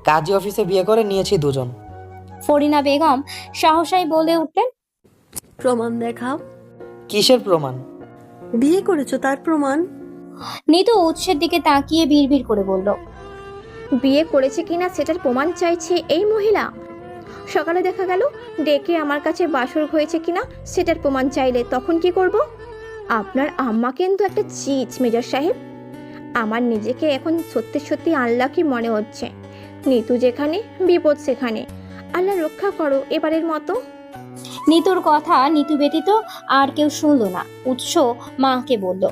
কাজী অফিসে বিয়ে করে নিয়েছি দুজন। ফরিনা বেগম সাহসাই বলে উঠলেন, প্রমাণ দেখাও। কিসের প্রমাণ? বিয়ে করেছো তার প্রমাণ। নিতু উৎসের দিকে তাকিয়ে বিড়বিড় করে বলল, বিয়ে করেছে কিনা সেটার প্রমাণ চাইছে এই মহিলা। সকালে দেখা গেল ডেকে আমার কাছে বাসর হয়েছে কিনা সেটার প্রমাণ চাইলে তখন কি করব? আপনার আম্মা কিন্তু একটা চিজ মেজর সাহেব। আমার নিজেকে এখন সত্যি সত্যি আল্লাহকে মনে হচ্ছে। নিতু যেখানে বিপদ সেখানে। আল্লাহ রক্ষা করো এবারের মতো। নিতুর কথা নিতু ব্যতীত আর কেউ শুনল না। উৎস মাকে বলল,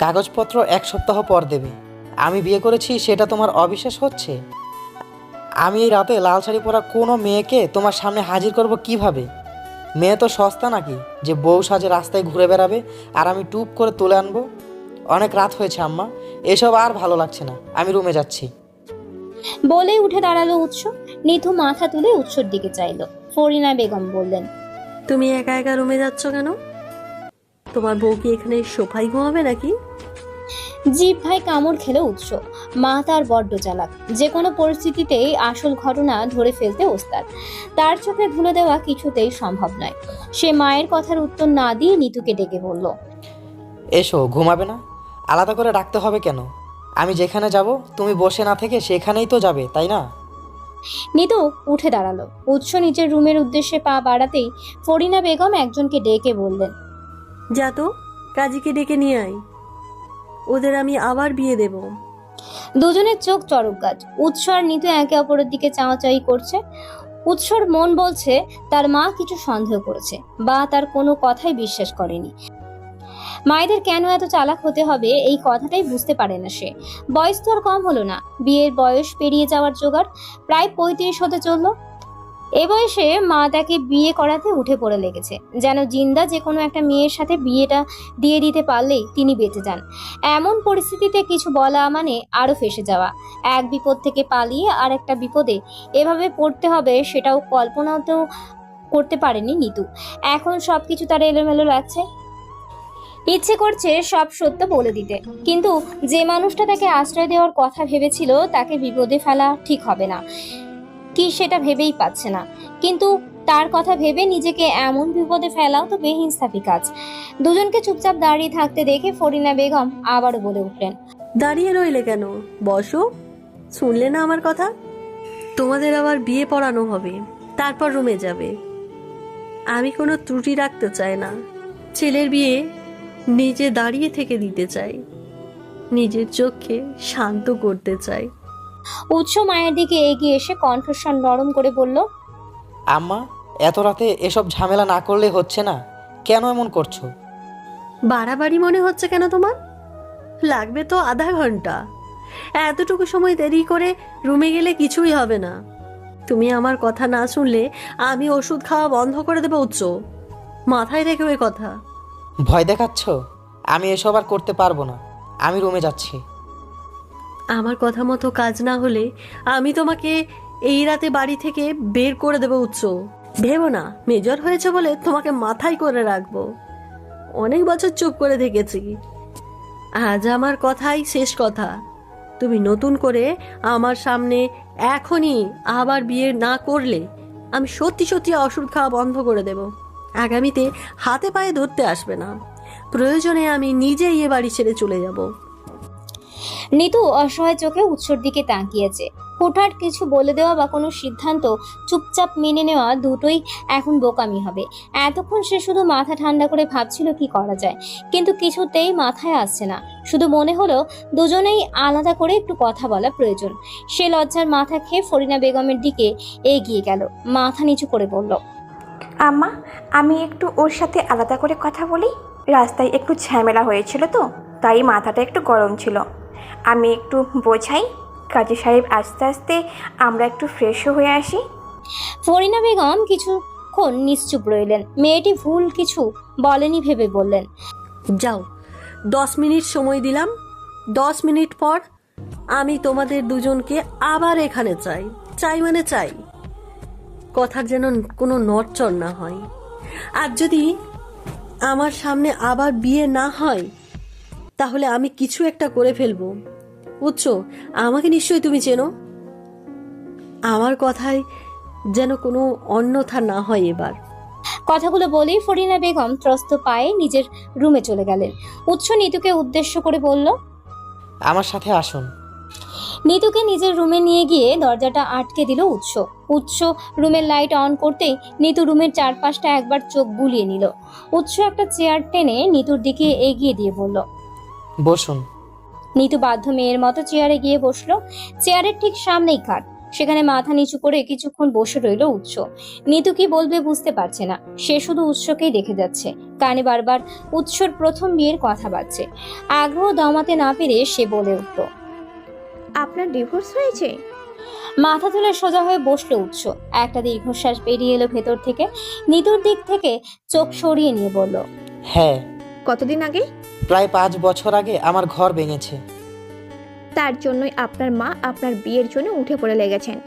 কাগজপত্র 1 সপ্তাহ পর দেবে। আমি বিয়ে করেছি সেটা তোমার অবিশ্বাস হচ্ছে? আমি এই রাতে লাল শাড়ি পরা কোনো মেয়েকে তোমার সামনে হাজির করব কিভাবে? মেয়ে তো সস্তা নাকি যে বউ সাজে রাস্তায় ঘুরে বেড়াবে আর আমি টুপ করে তুলে আনবো? অনেক রাত হয়েছে আম্মা, এসব আর ভালো লাগছে না, আমি রুমে যাচ্ছি। বলেই উঠে দাঁড়ালো উৎস। নিতু মাথা তুলে উৎসর দিকে চাইল। ফরিনা বেগম বললেন, তুমি একা একা রুমে যাচ্ছ কেন? তোমার বউ কি এখানে সোফায় ঘুমাবে নাকি? জিভ ভাই কামড় খেলো উৎস। মা তার বড্ড চালাক, যে কোনো পরিস্থিতিতেই আসল ঘটনা ধরে ফেলতে ওস্তাদ। তার চোখে ধুলে দেওয়া কিছুতেই সম্ভব নয়। সে মায়ের কথার উত্তর না দিয়ে নিতুকে ডেকে বলল, এসো, ঘুমাবে না? আলাদা করে ডাকতে হবে কেন? আমি যেখানে যাব তুমি বসে না থেকে সেখানেই তো যাবে, তাই না? নিতু উঠে দাঁড়ালো। উৎস নিজের রুমের উদ্দেশ্যে পা বাড়াতেই ফরিনা বেগম একজনকে ডেকে বললেন, যা তো, কাজীকে ডেকে নিয়ে আয়। ওদের আমি আবার বিয়ে দেব। দুজনের চোখ চড়ক গাছ। উৎস আর নিতু একে অপরের দিকে চাওয়াচাই করছে। উৎসর মন বলছে তার মা কিছু সন্দেহ করেছে বা তার কোনো কথাই বিশ্বাস করেনি। মায়েদের কেন এত চালাক হতে হবে এই কথাটাই বুঝতে পারে না সে। বয়স তো আর কম হলো না, বিয়ের বয়স পেরিয়ে যাওয়ার জোগাড়। প্রায় 35 হতে চলল। এ বয়সে মা তাকে বিয়ে করাতে উঠে পড়ে লেগেছে, যেন জিন্দা যে কোনো একটা মেয়ের সাথে বিয়েটা দিয়ে দিতে পারলেই তিনি বেঁচে যান। এমন পরিস্থিতিতে কিছু বলা মানে আরো ফেঁসে যাওয়া। এক বিপদ থেকে পালিয়ে আর একটা বিপদে এভাবে পড়তে হবে সেটাও কল্পনাও তো করতে পারেনি নিতু। এখন সবকিছু তার এলোমেলো লাগছে। ইচ্ছে করছে সব সত্য বলে দিতে, কিন্তু যে মানুষটা তাকে আশ্রয় দেওয়ার কথা ভেবেছিল তাকে বিপদে ফেলা ঠিক হবে না কি সেটা ভেবেই পাচ্ছে না। কিন্তু তার কথা ভেবে নিজেকে এমন বিপদে ফেলাও তো বেহিনসাফি কাজ। দুজনকে চুপচাপ দাঁড়িয়ে থাকতে দেখে ফরিনা বেগম আবারও বলে উঠলেন, দাঁড়িয়ে রইলে কেন? বসো। শুনলে না আমার কথা? তোমাদের আবার বিয়ে পড়ানো হবে, তারপর রুমে যাবে। আমি কোনো ত্রুটি রাখতে চাই না। ছেলের বিয়ে নিজে দাঁড়িয়ে থেকে দিতে চাই, নিজের চোখকে শান্ত করতে চাই। উৎস মায়ের দিকে এগিয়ে এসে কণ্ঠস্বর নরম করে বলল, আম্মা, এত রাতে এসব ঝামেলা না করলে হচ্ছে না? কেন এমন করছো? বাড়াবাড়ি মনে হচ্ছে কেন তোমার? লাগবে তো আধা ঘন্টা। এতটুকু সময় দেরি করে রুমে গেলে কিছুই হবে না। তুমি আমার কথা না শুনলে আমি ওষুধ খাওয়া বন্ধ করে দেবো উৎস। মাথায় রেখে ওই কথা। ভয় দেখাচ্ছ? আমি এসব আর করতে পারবো না, আমি রুমে যাচ্ছি। আমার কথা মতো কাজ না হলে আমি তোমাকে এই রাতে বাড়ি থেকে বের করে দেবো উৎস। ভেবো না মেজর হয়েছে বলে তোমাকে মাথায় করে রাখবো। অনেক বছর চুপ করে থেকেছি, আজ আমার কথাই শেষ কথা। তুমি নতুন করে আমার সামনে এখনই আবার বিয়ে না করলে আমি সত্যি সত্যি ওষুধ খাওয়া বন্ধ করে দেব। আগামীতে হাতে পায়ে ধরতে আসবে না। প্রয়োজনে আমি নিজেই এ বাড়ি ছেড়ে চলে যাব। নিতু অসহায় চোখে উৎসর দিকে তাকিয়েছে। হুটহাট কিছু বলে দেওয়া বা কোনো সিদ্ধান্ত চুপচাপ মেনে নেওয়া দুটোই এখন বোকামি হবে। এতক্ষণ সে শুধু মাথা ঠান্ডা করে ভাবছিল কি করা যায়, কিন্তু কিছুতেই মাথায় আসছে না। শুধু মনে হলো দুজনেই আলাদা করে একটু কথা বলা প্রয়োজন। সে লজ্জার মাথা খেয়ে ফরিনা বেগমের দিকে এগিয়ে গেল, মাথা নিচু করে বলল, আম্মা, আমি একটু ওর সাথে আলাদা করে কথা বলি। রাস্তায় একটু ঝামেলা হয়েছিল তো, তাই মাথাটা একটু গরম ছিল। আমি একটু বোঝাই, কাজী সাহেব আস্তে আস্তে আমরা একটু ফ্রেশও হয়ে আসি। ফরিনা বেগম কিছু কিছুক্ষণ নিশ্চুপ রইলেন। মেয়েটি ভুল কিছু বলেনি ভেবে বললেন, যাও, 10 মিনিট সময় দিলাম। 10 মিনিট পর আমি তোমাদের দুজনকে আবার এখানে চাই। চাই মানে চাই, কথার যেন কোনো নড়চড় না হয়। আর যদি আমার সামনে আবার বিয়ে না হয় তাহলে আমি কিছু একটা করে ফেলবো, বুঝছো? আমাকে নিশ্চয়ই তুমি চেনো। আমার কথায় যেন কোনো অন্যথা না হয় এবার। কথাগুলো বলেই ফরিনা বেগম ত্রস্ত পায়ে নিজের রুমে চলে গেলেন। উৎস নিতুকে উদ্দেশ্য করে বলল, আমার সাথে আসুন। নিতুকে নিজের রুমে নিয়ে গিয়ে দরজাটা আটকে দিল উৎস। উৎস রুমের লাইট অন করতেই নিতু রুমের চারপাশটা একবার চোখ বুলিয়ে নিল। উৎস একটা চেয়ার টেনে নিতুর দিকে এগিয়ে দিয়ে বলল, বসুন। নিতু বাধ্য মেয়ের মতো চেয়ারে গিয়ে বসলো। চেয়ারের ঠিক সামনেই খাট, সেখানে মাথা নিচু করে কিছুক্ষণ বসে রইল উৎস। নিতু কি বলবে বুঝতে পারছে না, সে শুধু উৎসকেই দেখে যাচ্ছে। কানে বারবার উৎসর প্রথম বিয়ের কথা বাজছে। আগ্রহ দমাতে না পেরে সে বলে উঠল, আপনার ডিভোর্স হয়েছে? মাথা তুলে সোজা হয়ে বসলো উৎস। একটা দীর্ঘশ্বাস বেরিয়ে এলো ভেতর থেকে। নিতুর দিক থেকে চোখ সরিয়ে নিয়ে বলল, হ্যাঁ, কতদিন আগে? প্রায় 5 বছর আগে আমার ঘর ভেঙেছে। তার জন্যই আপনার মা আপনার বিয়ের জন্য উঠে পড়ে লেগেছেন।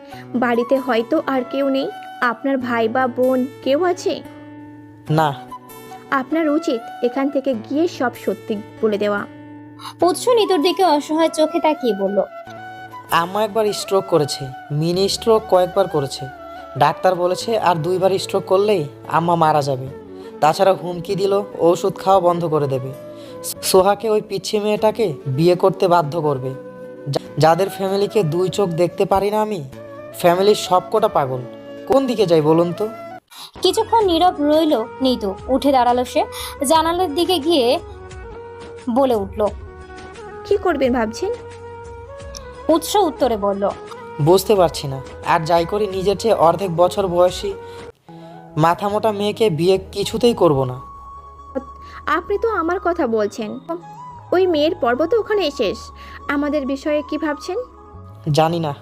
বাড়িতে হয়তো আর কেউ নেই, আপনার ভাই বা বোন কেউ আছে? না। আপনার উচিত এখান থেকে গিয়ে সব সত্যি বলে দেওয়া। উৎস নিতুর দিকে অসহায় চোখে তাকিয়ে বলল, আম্মা একবার স্ট্রোক করেছে, মিনি স্ট্রোক কয়েকবার করেছে। ডাক্তার বলেছে আর 2বার স্ট্রোক করলেই আম্মা মারা যাবে। তাছাড়া হুমকি দিল ওষুধ খাওয়া বন্ধ করে দেবে। সোহাকে ওই পিচ্ছি মেয়েটাকে বিয়ে করতে বাধ্য করবে। যাদের ফ্যামিলিকে 2 চোখ দেখতে পারি না আমি, ফ্যামিলির সবকটা পাগল। কোন দিকে যাই বলুন তো? কিছুক্ষণ নীরব রইল নিতু। উঠে দাঁড়ালো সে, জানালার দিকে গিয়ে বলে উঠল, কি করবেন ভাবছেন? উৎস উত্তরে বলল, বুঝতে পারছি না। আর যাই করি নিজের চেয়ে অর্ধেক বছর বয়সী মাথা মোটা মেয়েকে বিয়ে কিছুতেই করব না। আপনি তো আমার কথা বলছেন, ওই মেয়ের পর্ব তো ওখানে শেষ। আমাদের বিষয়ে কি ভাবছেন? জানি না।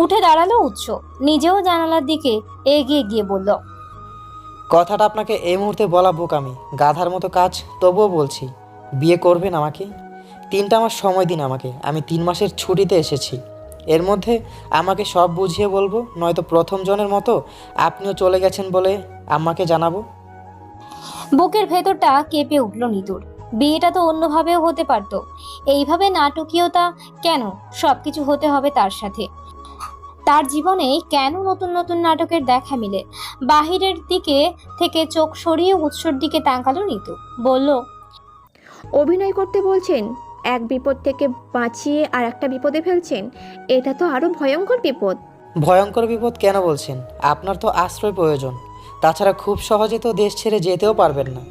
উঠে দাঁড়ালো উৎস, নিজেও জানালার দিকে এগিয়ে গিয়ে বলল, কথাটা আপনাকে এই মুহূর্তে বলা বোকামি, গাধার মতো কাজ, তবুও বলছি, বিয়ে করবেন আমাকে? 3টা মাস সময় দিন আমাকে। আমি 3 মাসের ছুটিতে এসেছি। এর মধ্যে আমাকে সব বুঝিয়ে বলবো, নয়তো প্রথম জনের মতো আপনিও চলে গেছেন বলে আম্মাকে জানাবো। বুকের ভেতরটা কেঁপে উঠল নিতুর। বিয়েটা তো অন্যভাবেও হতে পারতো, এইভাবে নাটকীয়তা কেন সবকিছু হতে হবে তার সাথে? তার জীবনে কেন নতুন নতুন নাটকের দেখা মিলে? বাহিরের দিকে থেকে চোখ সরিয়ে উৎসর দিকে তাকালো নিতু, বলল, অভিনয় করতে বলছেন, এক বিপদ থেকে বাঁচিয়ে আর একটা বিপদে ফেলছেন। এটা তো আরো ভয়ঙ্কর বিপদ। ভয়ঙ্কর বিপদ কেন বলছেন? আপনার তো আশ্রয় প্রয়োজন। তাছাড়া খুব সহজে তো দেশ ছেড়ে যেতেও পারবেন না।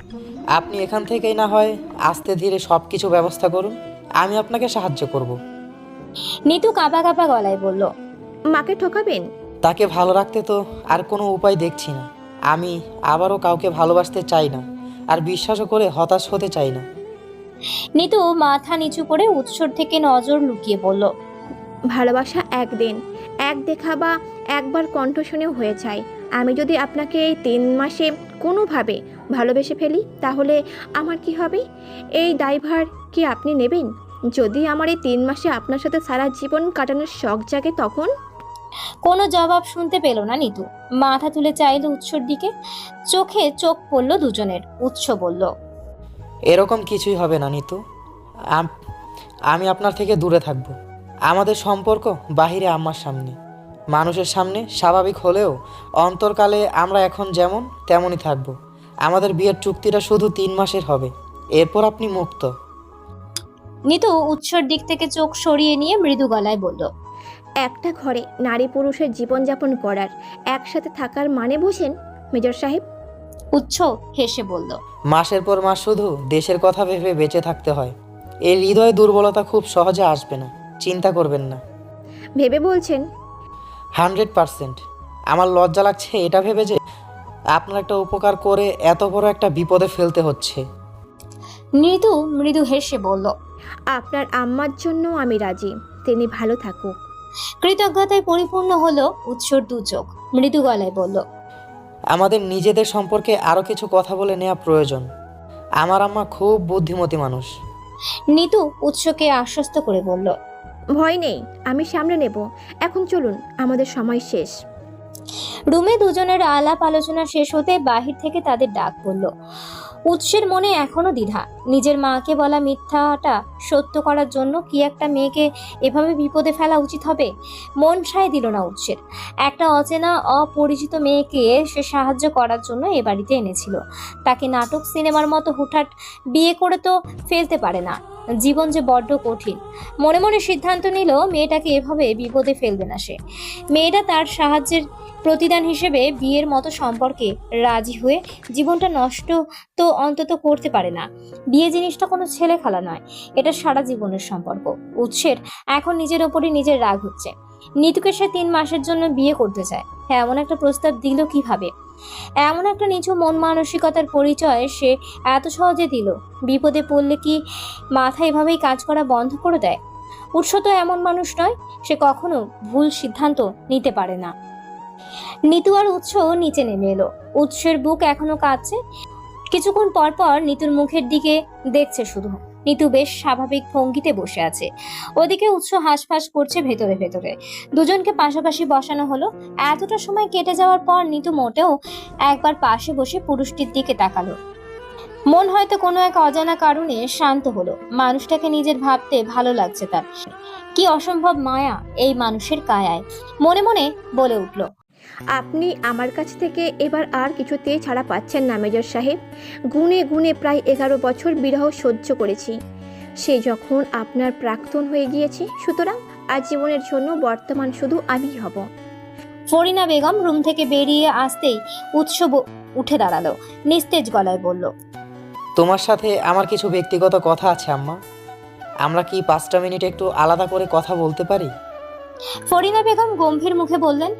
আপনি এখান থেকেই না হয় আস্তে ধীরে সব কিছু ব্যবস্থা করুন, আমি আপনাকে সাহায্য করব। নিতু কাঁপা কাঁপা গলায় বলল, মাকে ঠকাবেন? তাকে ভালো রাখতে তো আর কোনো উপায় দেখছি না। আমি আবারও কাউকে ভালোবাসতে চাই না, আর বিশ্বাসও করে হতাশ হতে চাই না। নিতু মাথা নিচু করে উৎসর থেকে নজর লুকিয়ে বলল, ভালোবাসা একদিন, এক দেখা বা একবার কণ্ঠ শুনেও হয়ে যায়। আমি যদি আপনাকে এই 3 মাসে কোনোভাবে ভালোবেসে ফেলি তাহলে আমার কি হবে? এই দায়ভার কি আপনি নেবেন? যদি আমার এই 3 মাসে আপনার সাথে সারা জীবন কাটানোর শখ জাগে তখন? কোনো জবাব শুনতে পেল না নিতু। মাথা তুলে চাইল উৎসর দিকে, চোখে চোখ পড়ল দুজনের। উৎস বলল, এরকম কিছুই হবে না নিতু। আমি আপনার থেকে দূরে থাকব। আমাদের সম্পর্ক বাহিরে আম্মার সামনে, মানুষের সামনে স্বাভাবিক হলেও অন্তরকালে আমরা এখন যেমন তেমনই থাকব। আমাদের বিয়ের চুক্তিটা শুধু 3 মাসের হবে, এরপর আপনি মুক্ত। নিতু উৎসর দিক থেকে চোখ সরিয়ে নিয়ে মৃদু গলায় বলল, একটা ঘরে নারী পুরুষের জীবনযাপন করার, একসাথে থাকার মানে বোঝেন মেজর সাহেব? উৎস হেসে বলল, মাসের পর মাস শুধু দেশের কথা ভেবে বেঁচে থাকতে হয়। এই হৃদয়ে দুর্বলতা খুব সহজে আসবে না, চিন্তা করবেন না। ভেবে বলছেন? 100%। আমার লজ্জা লাগছে এটা ভেবে যে আপনার একটা উপকার করে এত বড় একটা বিপদে ফেলতে হচ্ছে। নিতু মৃদু হেসে বলল, আপনার আম্মার জন্য আমি রাজি, তিনি ভালো থাকুক। কৃতজ্ঞতায় পরিপূর্ণ হলো উৎসর দু চোখ। মৃদু গলায় বলল, আমাদের নিজেদের সম্পর্কে আরও কিছু কথা বলে নেওয়া প্রয়োজন। আমার আম্মা খুব বুদ্ধিমতী মানুষ। নিতু উৎসকে আশ্বস্ত করে বলল। ভয় নেই, আমি সামনে নেব। এখন চলুন, আমাদের সময় শেষ। রুমে দুজনের আলাপ আলোচনা শেষ হতে বাহির থেকে তাদের ডাক পড়ল। উৎসের মনে এখনো দ্বিধা। নিজের মাকে বলা মিথ্যাটা সত্য করার জন্য কি একটা মেয়েকে এভাবে বিপদে ফেলা উচিত হবে? মন সায় দিল না উৎসের। একটা অচেনা অপরিচিত মেয়েকে সে সাহায্য করার জন্য এ বাড়িতে এনেছিল। তাকে নাটক সিনেমার মতো হুটহাট বিয়ে করে তো ফেলতে পারে না। জীবন যে বড্ড কঠিন। মনে মনে সিদ্ধান্ত নিল মেয়েটাকে এভাবে বিপদে ফেলবে না সে। মেয়েটা তার সাহায্যের প্রতিদান হিসেবে বিয়ের মতো সম্পর্কে রাজি হয়ে জীবনটা নষ্ট তো অন্তত করতে পারে না। বিয়ে জিনিসটা কোনো ছেলে খেলা নয়, এটা সারা জীবনের সম্পর্ক। উৎসের এখন নিজের ওপরই নিজের রাগ হচ্ছে। নিতুকে সে 3 মাসের জন্য বিয়ে করতে চায়, এমন একটা প্রস্তাব দিল কিভাবে? এমন একটা নিচু মন মানসিকতার পরিচয় সে এত সহজে দিল। বিপদে পড়লে কি মাথা এভাবেই কাজ করা বন্ধ করে দেয়? উৎস তো এমন মানুষ নয়, সে কখনো ভুল সিদ্ধান্ত নিতে পারে না। নিতু আর উৎস নিচে নেমে এলো। উৎসের বুক এখনো কাঁপছে। কিছুক্ষণ পর পর নিতুর মুখের দিকে দেখছে শুধু। নিতু বেশ স্বাভাবিক ভঙ্গিতে বসে আছে। ওদিকে উৎস হাঁসফাঁস করছে ভেতরে ভেতরে। দুজনকে পাশাপাশি বসানো হলো। এতটা সময় কেটে যাওয়ার পর নিতু মোটেও একবার পাশে বসে পুরুষটির দিকে তাকালো। মন হয়তো কোনো এক অজানা কারণে শান্ত হলো। মানুষটাকে নিজের ভাবতে ভালো লাগছে তার। কি অসম্ভব মায়া এই মানুষের কায়ায়। মনে মনে বলে উঠল, আপনি আমার কাছ থেকে এবার আর কিছুতেই ছাড়া পাচ্ছেন না মেজর সাহেব। গুণে গুণে প্রায় 11 বছর বিরহ সহ্য করেছি। সে যখন আপনার প্রাক্তন হয়ে গিয়েছে, সুতরাং আজীবনের জন্য বর্তমান শুধু আমিই হব। ফরিনা বেগম রুম থেকে বেরিয়ে আসতেই উৎসব উঠে দাঁড়ালো। নিস্তেজ গলায় বলল, তোমার সাথে আমার কিছু ব্যক্তিগত কথা আছে আম্মা। আমরা কি 5টা মিনিট একটু আলাদা করে কথা বলতে পারি? ফরিনা বেগম গম্ভীর মুখে বললেন।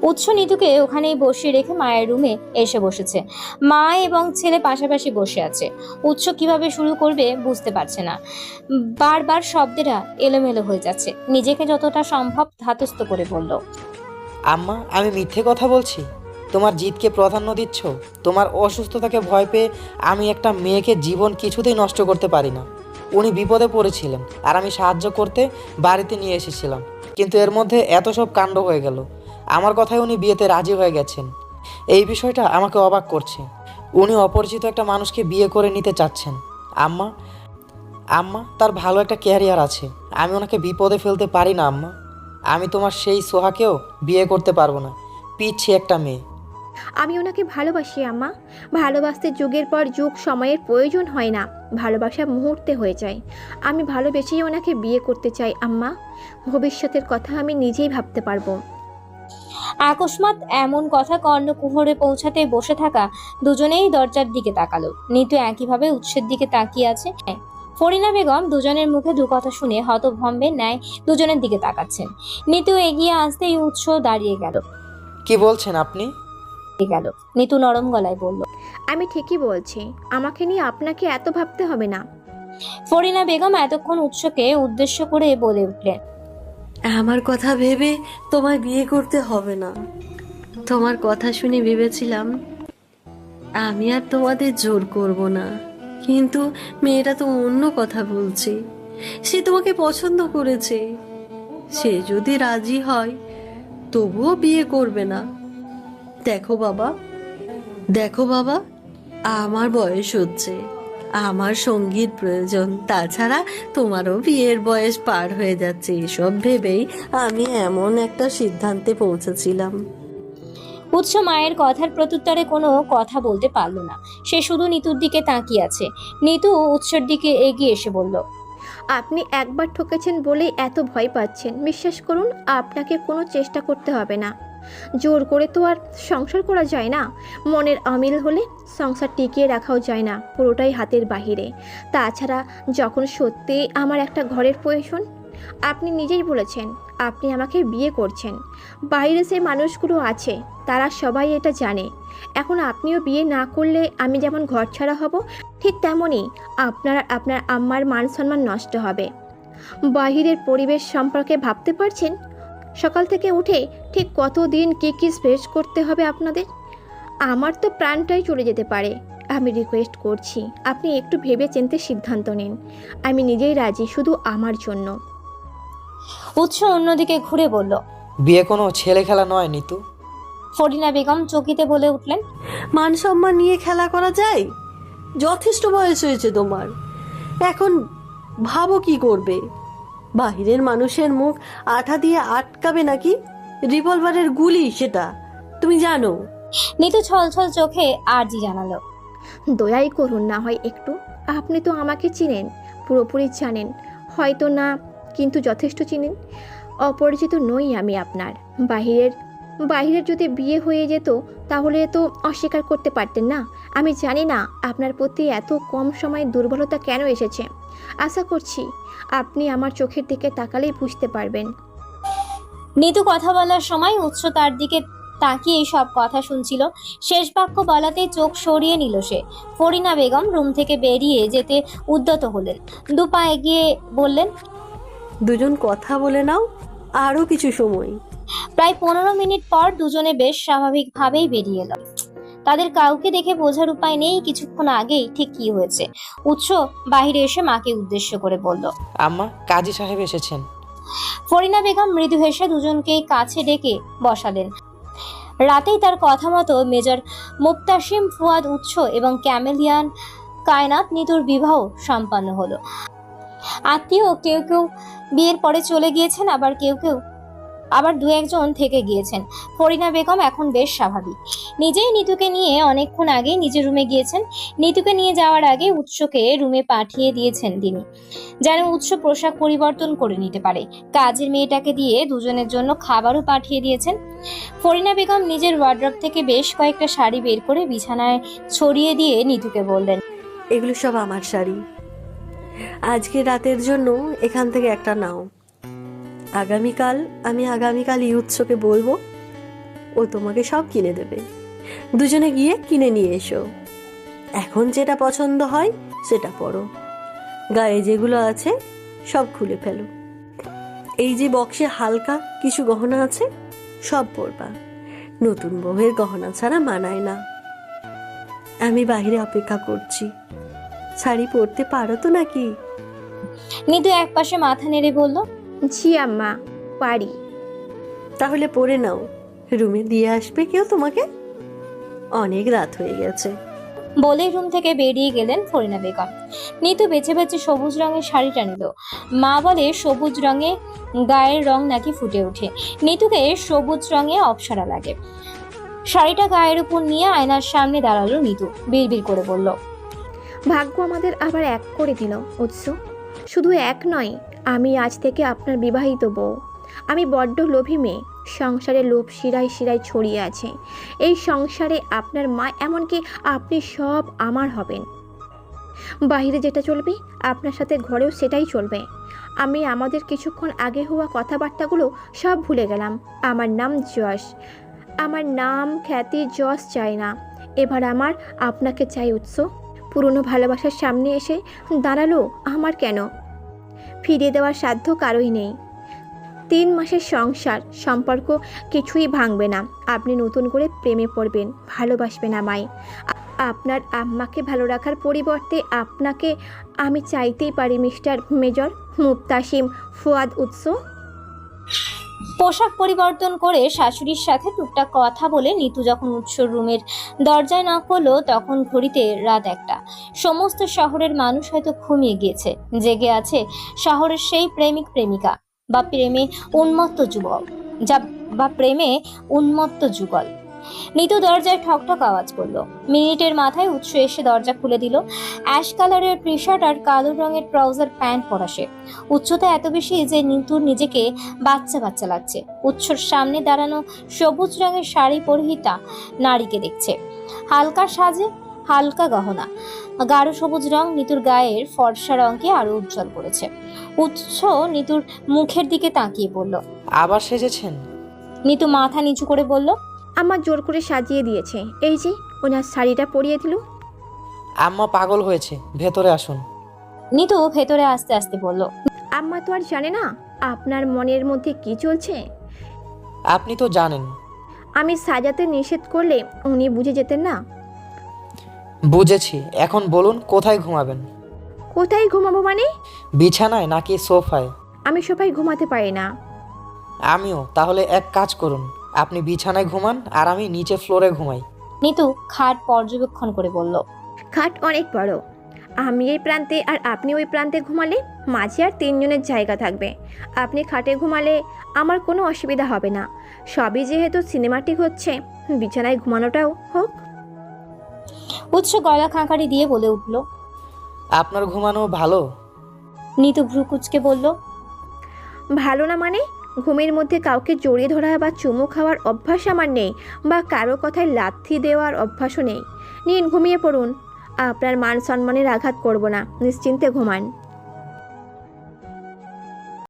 উৎস নিতুকে ওখানেই বসিয়ে রেখে মায়ের রুমে এসে বসেছে। মা এবং ছেলে পাশাপাশি বসে আছে। উৎস কিভাবে শুরু করবে বুঝতে পারছে না। বারবার শব্দেরা এলোমেলো হয়ে যাচ্ছে। নিজেকে যতটা সম্ভব ধাতস্থ করে বলল, আম্মা, আমি মিথ্যে কথা বলছি? তোমার জিতকে প্রাধান্য দিচ্ছ? তোমার অসুস্থতাকে ভয় পেয়ে আমি একটা মেয়েকে জীবন কিছুতেই নষ্ট করতে পারি না। উনি বিপদে পড়েছিলেন আর আমি সাহায্য করতে বাড়িতে নিয়ে এসেছিলাম, কিন্তু এর মধ্যে এত সব কাণ্ড হয়ে গেল। আমার কথায় উনি বিয়েতে রাজি হয়ে গেছেন। এই বিষয়টা আমাকে অবাক করছে। উনি অপরিচিত একটা মানুষকে বিয়ে করে নিতে চাচ্ছেন। আম্মা তার ভালো একটা ক্যারিয়ার আছে। আমি ওনাকে বিপদে ফেলতে পারি না আম্মা। আমি তোমার সেই সোহাকেও বিয়ে করতে পারবো না, পিচ্ছি একটা মেয়ে। আমি ওনাকে ভালোবাসি আম্মা। ভালোবাসতে যুগের পর যুগ সময়ের প্রয়োজন হয় না, ভালোবাসা মুহূর্তে হয়ে যায়। আমি ভালোবেসেই ওনাকে বিয়ে করতে চাই আম্মা। ভবিষ্যতের কথা আমি নিজেই ভাবতে পারবো। আকস্মাৎ এমন কথা কর্ণকুহরে পৌঁছাতে বসে থাকা দুজনেই দরজার দিকে তাকালো। নিতু একইভাবে উৎসের দিকে তাকিয়ে আছে। ফরিনা বেগম দুজনের মুখে দু কথা শুনে হতভম্বের ন্যায় দুজনের দিকে তাকাচ্ছেন। নিতু এগিয়ে আসতেই উৎস দাঁড়িয়ে গেল। কি বলছেন আপনি? নিতু নরম গলায় বলল, আমি ঠিকই বলছি, আমাকে নিয়ে আপনাকে এত ভাবতে হবে না। ফরিনা বেগম এতক্ষণ উৎসকে উদ্দেশ্য করে বলে উঠলেন, আমার কথা ভেবে তোমায় বিয়ে করতে হবে না। তোমার কথা শুনে ভেবেছিলাম আমি আর তোমাদের জোর করব না, কিন্তু মেয়েটা তো অন্য কথা বলছে। সে তোমাকে পছন্দ করেছে। সে যদি রাজি হয় তবুও বিয়ে করবে না। দেখো বাবা, আমার বয়স হচ্ছে, আমার সঙ্গীর প্রয়োজন। তাছাড়া তোমারও বিয়ের বয়স পার হয়ে যাচ্ছে। এসব ভেবেই আমি এমন একটা সিদ্ধান্তে পৌঁছেছিলাম। উৎস মায়ের কথার প্রত্যুত্তরে কোনো কথা বলতে পারল না। সে শুধু নিতুর দিকে তাকিয়ে আছে। নিতু উৎসের দিকে এগিয়ে এসে বলল, আপনি একবার ঠকেছেন বলেই এত ভয় পাচ্ছেন। বিশ্বাস করুন, আপনাকে কোনো চেষ্টা করতে হবে না। জোর করে তো আর সংসার করা যায় না। মনের অমিল হলে সংসার টিকিয়ে রাখাও যায় না, পুরোটাই হাতের বাহিরে। তাছাড়া যখন সত্যি আমার একটা ঘরের প্রয়োজন, আপনি নিজেই বলেছেন আপনি আমাকে বিয়ে করছেন। বাইরে যে মানুষগুলো আছে তারা সবাই এটা জানে। এখন আপনিও বিয়ে না করলে আমি যেমন ঘরছাড়া হব, ঠিক তেমনই আপনার আম্মার মান সম্মান নষ্ট হবে। বাহিরের পরিবেশ সম্পর্কে ভাবতে পারছেন? সকাল থেকে উঠে ঠিক কতদিন কী স্পেস করতে হবে আপনাদের? আমার তো প্রাণটাই চলে যেতে পারে। আমি রিকোয়েস্ট করছি, আপনি একটু ভেবে চিন্তে সিদ্ধান্ত নিন। আমি নিজেই রাজি, শুধু আমার জন্য। উৎস অন্যদিকে ঘুরে বলল। বিয়ে কোনো ছেলে খেলা নয় নিতু। ফরিনা বেগম চকিতে বলে উঠলেন। মান সম্মান নিয়ে খেলা করা যায়? যথেষ্ট বয়স হয়েছে তোমার, এখন ভাবো কি করবে। বাহিরের মানুষের মুখ আঠা দিয়ে আটকাবে নাকি? রিভলভারের গুলি সেটা, তুমি জানো। নিতু ছলছল চোখে আর্জি জানালো। দয়াই করুন না হয় একটু। আপনি তো আমাকে চিনেন, পুরোপুরি জানেন হয়তো না, কিন্তু যথেষ্ট চিনেন। অপরিচিত নই আমি আপনার। বাহিরের যদি বিয়ে হয়ে যেত তাহলে তো অস্বীকার করতে পারতেন না। আমি জানি না আপনার প্রতি এত কম সময়ে দুর্বলতা কেন এসেছে। আশা করছি আপনি আমার চোখের দিকে তাকালেই বুঝতে পারবেন। নিতু কথা বলার সময় উৎস তার দিকে তাকিয়ে সব কথা শুনছিল। শেষ বাক্য বলাতেই চোখ সরিয়ে নিল সে। ফরিনা বেগম রুম থেকে বেরিয়ে যেতে উদ্যত হলেন। দুপা এগিয়ে বললেন, দুজন কথা বলে নাও আরো কিছু সময়। প্রায় 15 মিনিট পর দুজনে বেশ স্বাভাবিকভাবেই বেরিয়ে এলো। তাদের কাউকে দেখে বোঝার উপায় নেই কিছুক্ষণ আগেই ঠিক কি হয়েছে। উৎস বাহিরে এসে মাকে উদ্দেশ্য করে বলল, আম্মা, কাজী সাহেব এসেছেন। ফরিনা বেগম মৃদু হেসে দুজনকে কাছে ডেকে বসালেন। রাতেই তার কথা মতো মেজর মুক্তাসিম, ফুয়াদ, উৎস এবং ক্যামেলিয়ান কায়নাত নিতুর বিবাহ সম্পন্ন হলো। আত্মীয় কেউ কেউ বিয়ের পরে চলে গিয়েছেন, আবার দু একজন থেকে গিয়েছেন। ফরিনা বেগম এখন বেশ স্বাভাবিক। নিজেই নিতুকে নিয়ে অনেকক্ষণ আগেই নিজের রুমে গিয়েছেন। নিতুকে নিয়ে যাওয়ার আগে উৎসকে রুমে পাঠিয়ে দিয়েছেন তিনি, যেন উৎস পোশাক পরিবর্তন করে নিতে পারে। কাজের মেয়েটাকে দিয়ে দুজনের জন্য খাবারও পাঠিয়ে দিয়েছেন। ফরিনা বেগম নিজের ওয়ার্ড্রপ থেকে বেশ কয়েকটা শাড়ি বের করে বিছানায় ছড়িয়ে দিয়ে নিতুকে বললেন, এগুলো সব আমার শাড়ি। আজকে রাতের জন্য এখান থেকে একটা নাও। আগামীকাল উৎসকে বলবো, ও তোমাকে সব কিনে দেবে। দুজনে গিয়ে কিনে নিয়ে এসো। এখন যেটা পছন্দ হয় সেটা পরো। গায়ে যেগুলো আছে সব খুলে ফেলো। এই যে বক্সে হালকা কিছু গহনা আছে সব পরবা। নতুন বউয়ের গহনা ছাড়া মানায় না। আমি বাইরে অপেক্ষা করছি। শাড়ি পরতে পারো তো নাকি? নিতু একপাশে মাথা নেড়ে বলল, জি আম্মা, পারি। তাহলে পরে নাও, রুমে দিয়ে আসবে কেউ তোমাকে। অনেক রাত হয়ে গেছে। বলেই রুম থেকে বেরিয়ে গেলেন ফরিনা বেগম। নিতু বেছে বেছে সবুজ রঙের শাড়িটা নিল। মা বলে সবুজ রঙে গায়ের রং নাকি ফুটে ওঠে। নিতুকে সবুজ রঙে অপসরা লাগে। শাড়িটা গায়ের উপর নিয়ে আয়নার সামনে দাঁড়ালো নিতু। বিড়বিড় করে বলল, ভাগ্য আমাদের আবার এক করে দিল উৎস। শুধু এক নয়, আমি আজ থেকে আপনার বিবাহিত বউ। আমি বড্ড লোভী মেয়ে। সংসারে লোভ শিরায় শিরায় ছড়িয়ে আছে। এই সংসারে আপনার মা, এমনকি আপনি সব আমার হবেন। বাইরে যেটা চলবে আপনার সাথে ঘরেও সেটাই চলবে। আমি আমাদের কিছুক্ষণ আগে হওয়া কথাবার্তাগুলো সব ভুলে গেলাম। আমার নাম যশ। আমার নাম খ্যাতি যশ চাই না। এবার আমার আপনাকে চাই উৎস। পুরনো ভালোবাসার সামনে এসে দাঁড়ালো আমার কেন? ফিরিয়ে দেওয়ার সাধ্য কারোই নেই। 3 মাসের সংসার সম্পর্ক কিছুই ভাঙবে না। আপনি নতুন করে প্রেমে পড়বেন, ভালোবাসবেন আমায়। আপনার আম্মাকে ভালো রাখার পরিবর্তে আপনাকে আমি চাইতেই পারি মিস্টার মেজর মুক্তাসিম ফুয়াদ উৎস। পোশাক পরিবর্তন করে শাশুড়ির সাথে টুকটাক কথা বলে নিতু যখন উৎসর রুমের দরজায় নক করলো তখন ঘড়িতে রাত 1টা। সমস্ত শহরের মানুষ হয়তো ঘুমিয়ে গিয়েছে। জেগে আছে শহরের সেই প্রেমিক প্রেমিকা বা প্রেমে উন্মত্ত যুগল। নিতু দরজায় ঠকঠক আওয়াজ করলো। মিনিটের মাথায় উৎস এসে দরজা খুলে দিল। অ্যাশ কালারের টি শার্ট আর কালো রঙের ট্রাউজার প্যান্ট পরা সে। উচ্চতা এত বেশি যে নিতুর নিজেকে বাচ্চা বাচ্চা লাগছে। উৎসর সামনে দাঁড়ানো সবুজ রঙের শাড়ি পরিহিতা নারীকে দেখছে। হালকা সাজে, হালকা গহনা, গাঢ় সবুজ রং নিতুর গায়ের ফর্সা রঙকে আরো উজ্জ্বল করেছে। উৎস নিতুর মুখের দিকে তাকিয়ে বলল, আবার সেজেছেন? নিতু মাথা নিচু করে বলল, আমার জোর করে সাজিয়ে দিয়েছে। এই যে ওনার শাড়িটা পরিয়ে দিল। আম্মা পাগল হয়েছে, ভেতরে আসুন। নিতু ভেতরে আস্তে আস্তে বলল, আম্মা তো আর জানে না আপনার মনের মধ্যে কি চলছে। আপনি তো জানেন। আমি সাজাতে নিষেধ করলে উনি বুঝে যেতেন না। বুঝেছি, এখন বলুন কোথায় ঘুমাবেন? কোথায় ঘুমাবো মানে? বিছানায় নাকি সোফায়? আমি সবাই ঘুমাতে পারি না। আমিও। তাহলে এক কাজ করুন, আপনি বিছানায় ঘুমান আর আমি নিচে ফ্লোরে ঘুমাই। নিতু খাট পর্যবেক্ষণ করে বলল। খাট অনেক বড়। আমি এই প্রান্তে আর আপনি ওই প্রান্তে ঘুমালে মাঝে আর 3 জনের জায়গা থাকবে। আপনি খাটে ঘুমালে আমার কোনো অসুবিধা হবে না। সবই যেহেতু সিনেমাটিক হচ্ছে, বিছানায় ঘুমানোটাও হোক। উৎস গলা খাঁকারি দিয়ে বলে উঠল। আপনার ঘুমানো ভালো? নিতু ভ্রু কুচকে বলল। ভালো না মানে? ঘুমের মধ্যে কাউকে জড়িয়ে ধরা বা চুমু খাওয়ার অভ্যাস আমার নেই, বা কারো কথায় লাথি দেওয়ার অভ্যাসও নেই। নিন ঘুমিয়ে পড়ুন। আপনার মান সম্মানের আঘাত করব না, নিশ্চিন্তে ঘুমান।